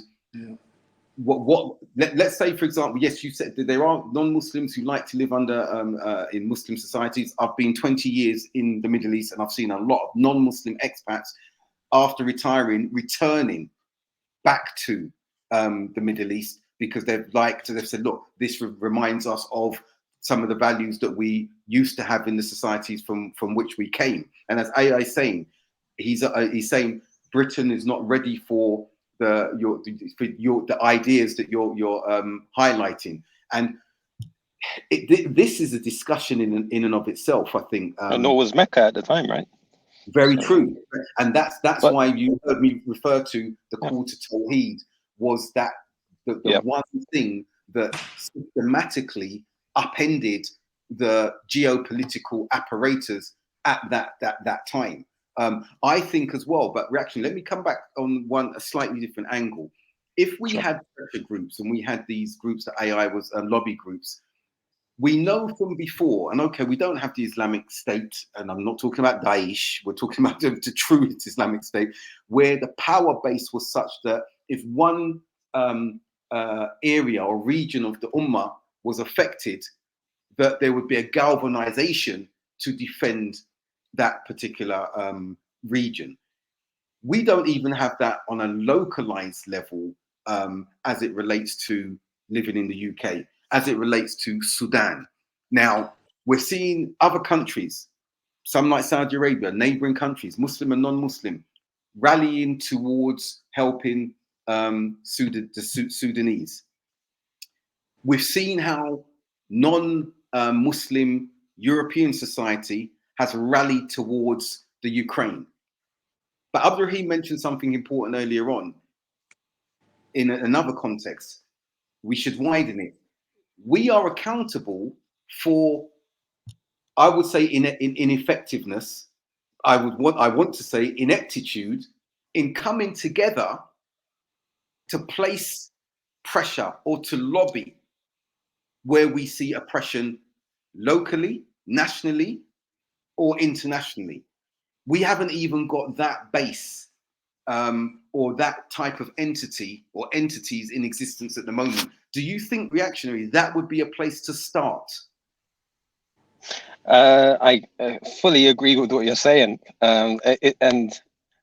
let's say, for example, yes, you said that there are non-Muslims who like to live under in Muslim societies. I've been 20 years in the Middle East, and I've seen a lot of non-Muslim expats after retiring returning back to the Middle East because they've said, look, this reminds us of some of the values that we used to have in the societies from which we came. And as AI is saying, he's saying Britain is not ready for the ideas that you're highlighting, and this is a discussion in and of itself. I think, and nor was Mecca at the time, right? Very true, and that's why you heard me refer to the call to Tawheed was that the one thing that systematically upended the geopolitical apparatus at that time. I think as well, but reaction, let me come back on a slightly different angle. If we had pressure groups and we had these groups that AI was lobby groups, we know from before, and okay, we don't have the Islamic State, and I'm not talking about Daesh, we're talking about the true Islamic State, where the power base was such that if one area or region of the Ummah was affected, that there would be a galvanization to defend that particular region. We don't even have that on a localized level as it relates to living in the UK, as it relates to Sudan. Now, we're seeing other countries, some like Saudi Arabia, neighboring countries, Muslim and non-Muslim, rallying towards helping the Sudanese. We've seen how non-Muslim European society has rallied towards the Ukraine. But Abdurraheem mentioned something important earlier on. In another context, we should widen it. We are accountable for, I would say, ineffectiveness. I want to say ineptitude in coming together to place pressure or to lobby where we see oppression locally, nationally, or internationally. We haven't even got that base or that type of entity or entities in existence at the moment. Do you think, reactionary, that would be a place to start? I fully agree with what you're saying, and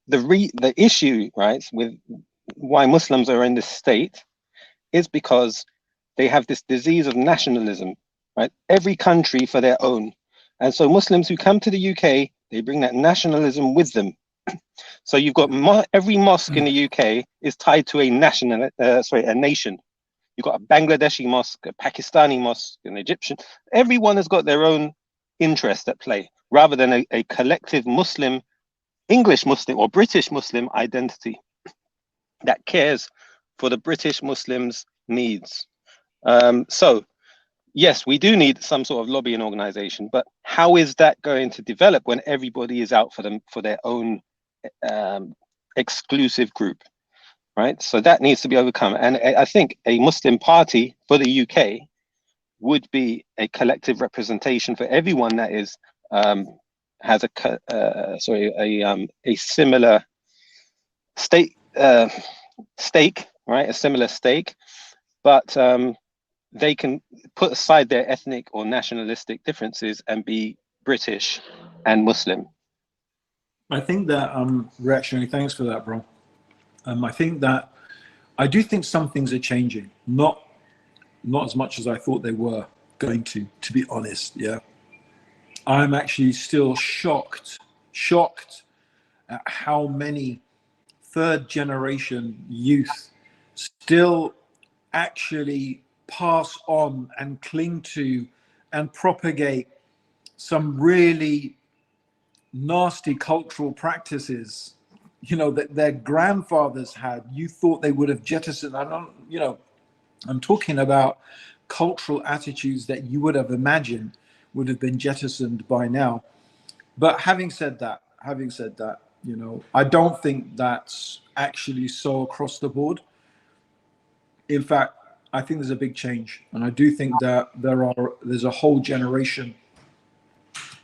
the issue, right, with why Muslims are in this state is because they have this disease of nationalism, right? Every country for their own, and so Muslims who come to the UK, they bring that nationalism with them. So you've got every mosque in the UK is tied to a nation. You've got a Bangladeshi mosque, a Pakistani mosque, an Egyptian. Everyone has got their own interest at play, rather than a collective Muslim, English Muslim or British Muslim identity that cares for the British Muslims' needs. So yes, we do need some sort of lobbying organization, but how is that going to develop when everybody is out for their own exclusive group, right? So that needs to be overcome. And I think a Muslim party for the UK would be a collective representation for everyone that is has a similar stake, right? A similar stake, but they can put aside their ethnic or nationalistic differences and be British and Muslim? I think that reactionary. Thanks for that, bro. I do think some things are changing. Not as much as I thought they were going to be honest. Yeah, I'm actually still shocked at how many third generation youth still actually pass on and cling to and propagate some really nasty cultural practices, you know, that their grandfathers had. You thought they would have jettisoned. I don't, you know, I'm talking about cultural attitudes that you would have imagined would have been jettisoned by now. But having said that, you know, I don't think that's actually so across the board. In fact, I think there's a big change, and I do think that there's a whole generation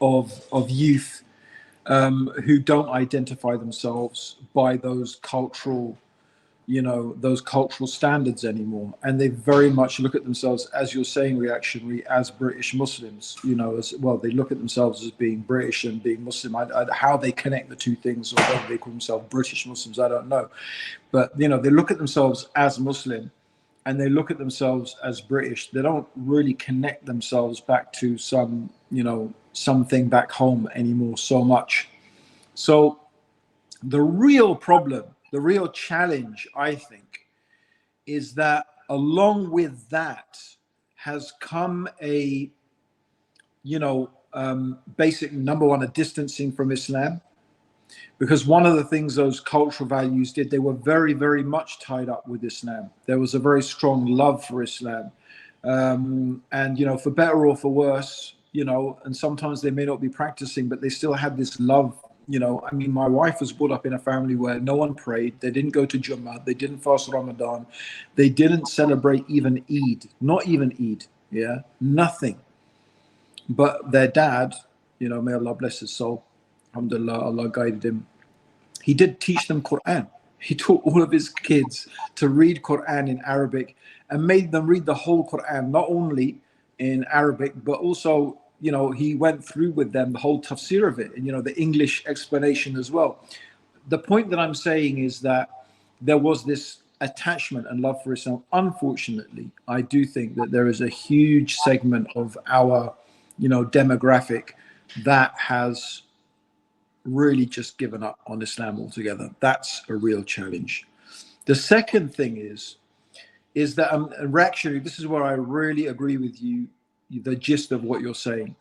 of youth who don't identify themselves by those cultural, you know, those cultural standards anymore, and they very much look at themselves, as you're saying, reactionary, as British Muslims. You know, as well, they look at themselves as being British and being Muslim. How they connect the two things, or whether they call themselves British Muslims, I don't know. But you know, they look at themselves as Muslim, and they look at themselves as British. They don't really connect themselves back to some, you know, something back home anymore so much. So the real problem, the real challenge, I think, is that along with that has come a, you know, basic, number one, a distancing from Islam. Because one of the things those cultural values did, they were very, very much tied up with Islam. There was a very strong love for Islam. And, you know, for better or for worse, you know, and sometimes they may not be practicing, but they still had this love. You know, I mean, my wife was brought up in a family where no one prayed. They didn't go to Jummah. They didn't fast Ramadan. They didn't celebrate even Eid, not even Eid. Yeah, nothing. But their dad, you know, may Allah bless his soul, alhamdulillah, Allah guided him. He did teach them Quran. He taught all of his kids to read Quran in Arabic and made them read the whole Quran, not only in Arabic, but also, you know, he went through with them the whole tafsir of it, and, you know, the English explanation as well. The point that I'm saying is that there was this attachment and love for Islam. Unfortunately, I do think that there is a huge segment of our, you know, demographic that has really just given up on Islam altogether. That's a real challenge. The second thing is that reactionary, this is where I really agree with you, the gist of what you're saying.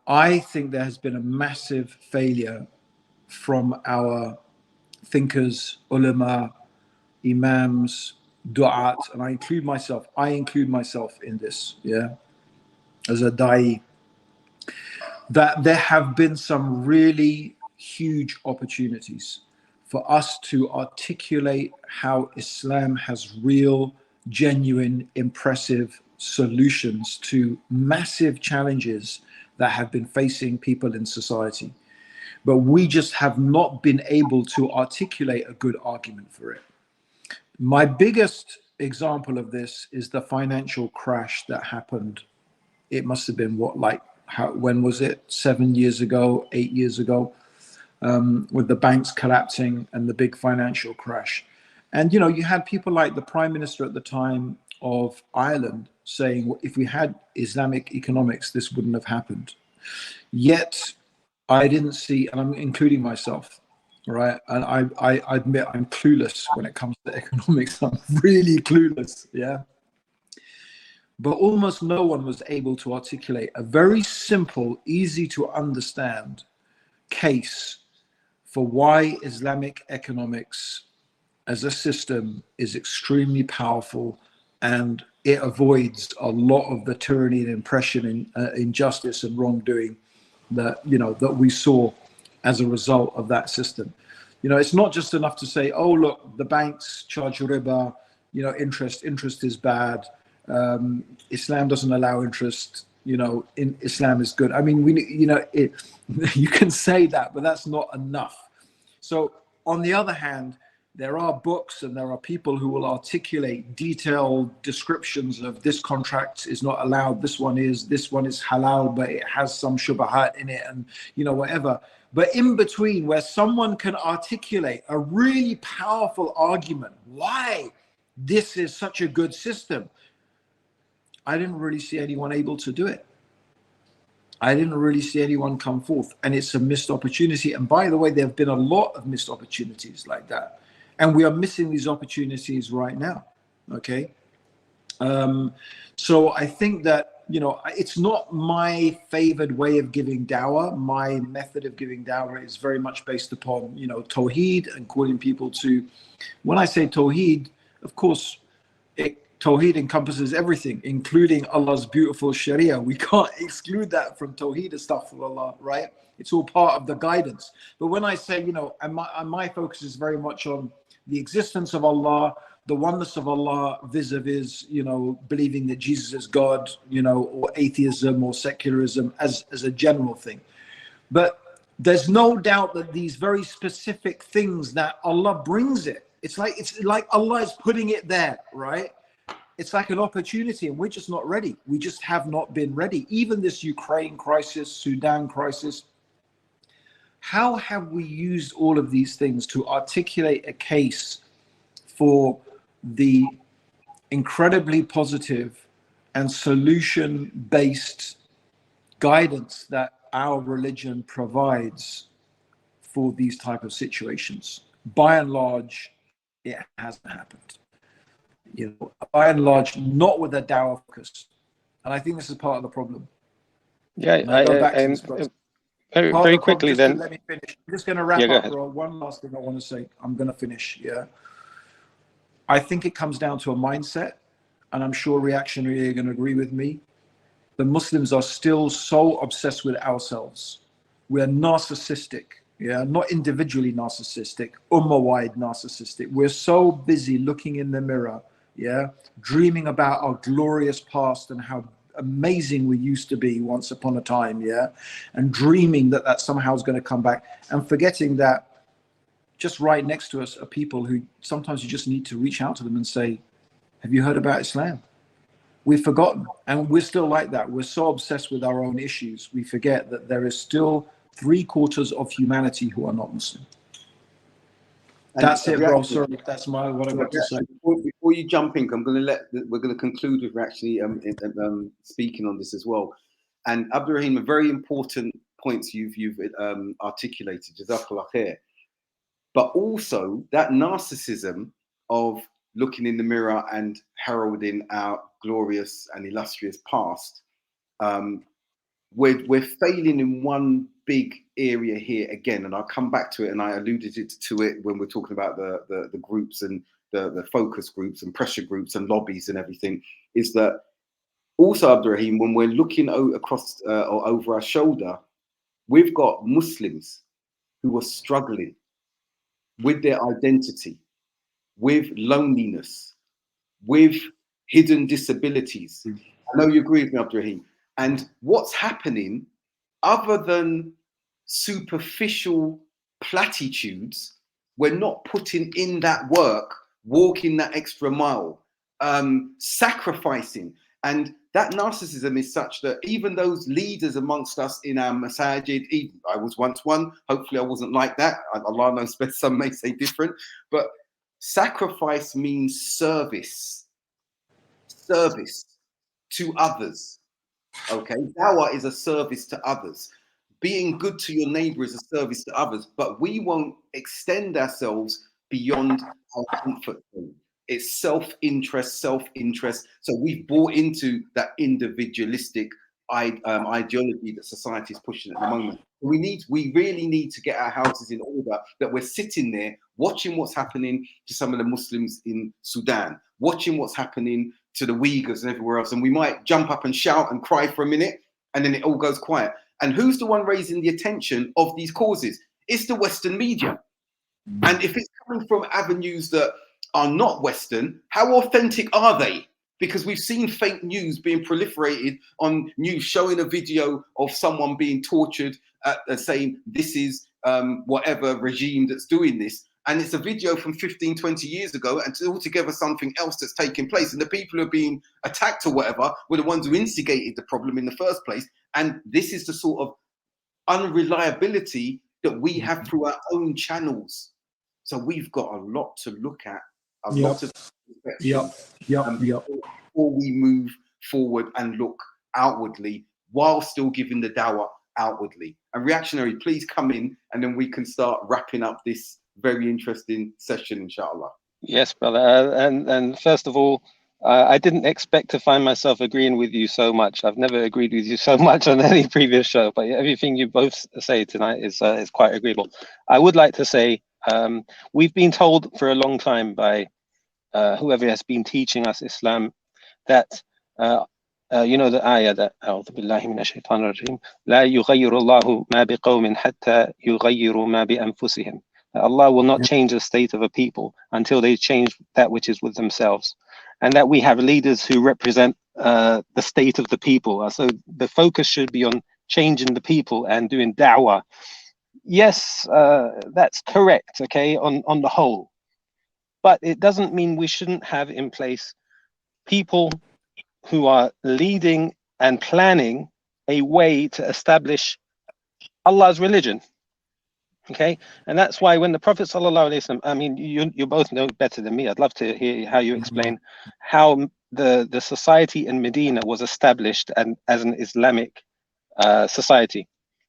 I think there has been a massive failure from our thinkers, ulama, imams, du'at, and I include myself in this, yeah, as a da'i, that there have been some really huge opportunities for us to articulate how Islam has real, genuine, impressive solutions to massive challenges that have been facing people in society. But we just have not been able to articulate a good argument for it. My biggest example of this is the financial crash that happened. It must have been when was it? 7 years ago, 8 years ago, with the banks collapsing and the big financial crash. And, you know, you had people like the Prime Minister at the time of Ireland saying, well, if we had Islamic economics, this wouldn't have happened. Yet I didn't see, and I'm including myself, right? And I admit I'm clueless when it comes to economics. I'm really clueless, yeah? But almost no one was able to articulate a very simple, easy to understand case for why Islamic economics as a system is extremely powerful, and it avoids a lot of the tyranny and oppression and injustice and wrongdoing that, you know, that we saw as a result of that system. You know, it's not just enough to say, oh, look, the banks charge riba, you know, interest is bad. Islam doesn't allow interest, you know, in Islam is good. I mean, you can say that, but that's not enough. So on the other hand, there are books and there are people who will articulate detailed descriptions of this contract is not allowed, this one is halal, but it has some shubahat in it, and whatever. But in between, where someone can articulate a really powerful argument why this is such a good system, I didn't really see anyone able to do it. I didn't really see anyone come forth, and it's a missed opportunity. And by the way, there have been a lot of missed opportunities like that, and we are missing these opportunities right now. Okay, so I think that it's not my favored way of giving dawah. My method of giving dawah is very much based upon tawheed and calling people to. When I say tawheed, of course, Tawheed encompasses everything, including Allah's beautiful Sharia. We can't exclude that from Tawheed, astaghfirullah, right? It's all part of the guidance. But when I say, and my focus is very much on the existence of Allah, the oneness of Allah vis-a-vis, believing that Jesus is God, or atheism or secularism as a general thing. But there's no doubt that these very specific things that Allah brings it's like Allah is putting it there, right? It's like an opportunity, and we're just not ready. We just have not been ready. Even this Ukraine crisis, Sudan crisis, how have we used all of these things to articulate a case for the incredibly positive and solution-based guidance that our religion provides for these type of situations? By and large, it hasn't happened. By and large, not with a dawah focus, and I think this is part of the problem. Yeah, very quickly then. Let me finish. I'm just going to wrap up, bro. One last thing I want to say. I'm going to finish. Yeah, I think it comes down to a mindset, and I'm sure reactionary are going to agree with me. The Muslims are still so obsessed with ourselves. We're narcissistic. Yeah, not individually narcissistic, ummah-wide narcissistic. We're so busy looking in the mirror, dreaming about our glorious past and how amazing we used to be once upon a time, and dreaming that somehow is going to come back, and forgetting that just right next to us are people who sometimes you just need to reach out to them and say, have you heard about Islam? We've forgotten, and we're still like that. We're so obsessed with our own issues, we forget that there is still 3/4 of humanity who are not Muslim. That's it, bro. Sorry, that's what I've got to say. Before you jump in, we're going to conclude with actually speaking on this as well. And Abdurraheem, a very important points you've articulated, Jazakallah khair. But also that narcissism of looking in the mirror and heralding our glorious and illustrious past. We're failing in one big area here again, and I'll come back to it, and I alluded to it when we're talking about the groups and the focus groups and pressure groups and lobbies and everything, is that also, Abdurraheem, when we're looking across or over our shoulder, we've got Muslims who are struggling with their identity, with loneliness, with hidden disabilities. I know you agree with me, Abdurraheem. And what's happening, other than superficial platitudes, we're not putting in that work, walking that extra mile, sacrificing. And that narcissism is such that even those leaders amongst us in our masajid, I was once one, hopefully I wasn't like that. Allah knows best, some may say different, but sacrifice means service to others. Okay, dawah is a service to others. Being good to your neighbor is a service to others, but we won't extend ourselves beyond our comfort zone. It's self-interest. So we've bought into that individualistic ideology that society is pushing at the moment. We really need to get our houses in order, that we're sitting there watching what's happening to some of the Muslims in Sudan, watching what's happening to the Uyghurs and everywhere else. And we might jump up and shout and cry for a minute, and then it all goes quiet. And who's the one raising the attention of these causes? It's the Western media. And if it's coming from avenues that are not Western, how authentic are they? Because we've seen fake news being proliferated on news, showing a video of someone being tortured, saying this is whatever regime that's doing this. and it's a video from 15, 20 years ago, and it's altogether something else that's taking place. And the people who are being attacked or whatever were the ones who instigated the problem in the first place. And this is the sort of unreliability that we have through our own channels. So we've got a lot to look at, a lot of before we move forward and look outwardly, while still giving the dawah outwardly. And Reactionary, please come in, and then we can start wrapping up this very interesting session, inshallah. Yes, brother. And first of all, I didn't expect to find myself agreeing with you so much. I've never agreed with you so much on any previous show, but everything you both say tonight is quite agreeable. I would like to say, we've been told for a long time by whoever has been teaching us Islam that you know the ayah that أعوذ بالله من الشيطان الرجيم لا يغير الله ما بقوم حتى يغيروا ما بأنفسهم. Allah will not change the state of a people until they change that which is with themselves, and that we have leaders who represent the state of the people. So the focus should be on changing the people and doing da'wah. Yes, that's correct, okay, on the whole, but it doesn't mean we shouldn't have in place people who are leading and planning a way to establish Allah's religion. Okay, and that's why when the Prophet sallallahu alaihi wasallam, I mean, you both know better than me. I'd love to hear how you explain how the society in Medina was established and as an Islamic society.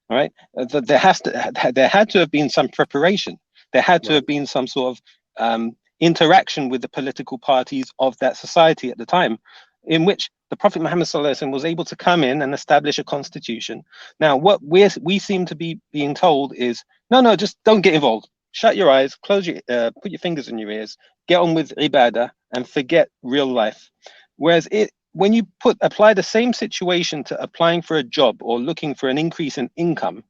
All right, there had to have been some preparation. There had to have been some sort of interaction with the political parties of that society at the time, in which the Prophet Muhammad sallallahu alaihi wasallam was able to come in and establish a constitution. Now, what we seem to be being told is, no, just don't get involved. Shut your eyes, close your, put your fingers in your ears, get on with ibadah, and forget real life. Whereas when you apply the same situation to applying for a job or looking for an increase in income,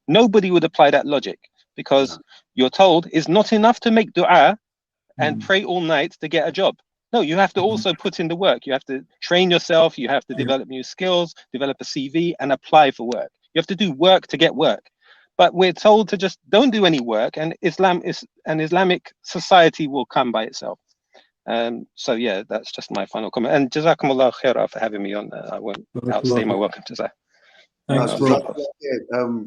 nobody would apply that logic, because you're told it's not enough to make dua and pray all night to get a job. No, you have to also put in the work. You have to train yourself. You have to develop new skills, develop a CV, and apply for work. You have to do work to get work. But we're told to just don't do any work, and an Islamic society will come by itself. So yeah, that's just my final comment. And Jazakumullah khairah for having me on. I won't outstay my welcome to say. Thanks, bro.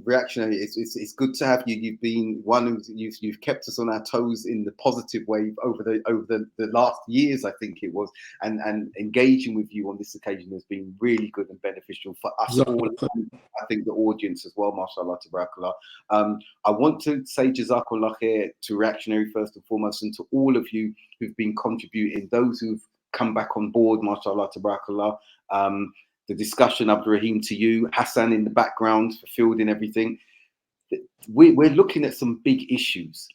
Reactionary, it's good to have you. You've been one who you've kept us on our toes in the positive way over the last years, I think it was, and engaging with you on this occasion has been really good and beneficial for us all. I think the audience as well, mashallah, tabarakallah. I want to say jazakallah khair to Reactionary first and foremost, and to all of you who've been contributing, those who've come back on board, mashallah, tabarakallah. The discussion, Abdurraheem, to you, Hassan in the background for fielding everything. We're looking at some big issues,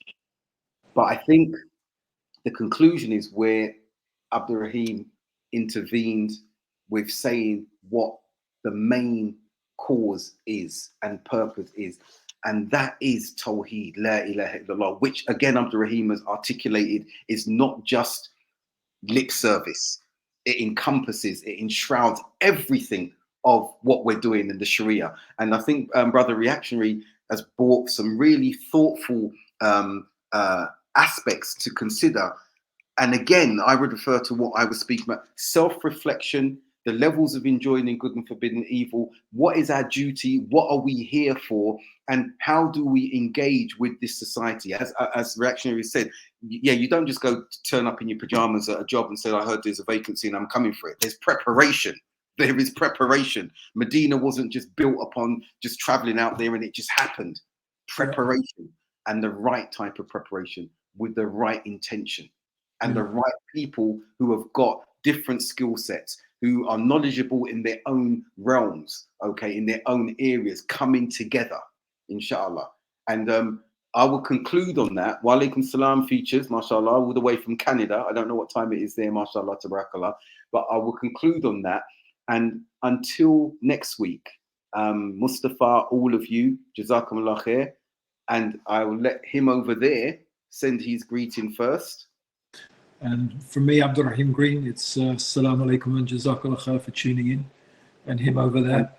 but I think the conclusion is where Abdurraheem intervened with saying what the main cause is and purpose is, and that is Tawheed, La ilaha illallah, which again Abdurraheem has articulated is not just lip service. It encompasses, it enshrouds everything of what we're doing in the Sharia. And I think Brother Reactionary has brought some really thoughtful aspects to consider. And again, I would refer to what I was speaking about, self-reflection, the levels of enjoining good and forbidding evil. What is our duty? What are we here for? And how do we engage with this society? As Reactionary said, yeah, you don't just go turn up in your pajamas at a job and say, I heard there's a vacancy and I'm coming for it. There's preparation. There is preparation. Medina wasn't just built upon just traveling out there and it just happened. Preparation, and the right type of preparation with the right intention and the right people who have got different skill sets, who are knowledgeable in their own realms, okay, in their own areas, coming together, inshallah. And I will conclude on that. Wa alaikum salam features, mashallah, all the way from Canada. I don't know what time it is there, mashallah, tabarakallah. But I will conclude on that. And until next week, Mustafa, all of you, jazakumullah khair. And I will let him over there send his greeting first. And for me, Abdurraheem Green, it's Assalamu alaikum and Jazakallah khair for tuning in. And him over there.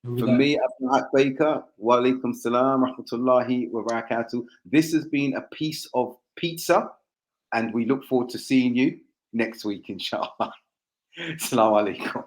For me, Abdul Haqq Baker, wa alaikum salam, rahmatullahi wa barakatuh. This has been a piece of pizza, and we look forward to seeing you next week, inshallah. Assalamu alaikum.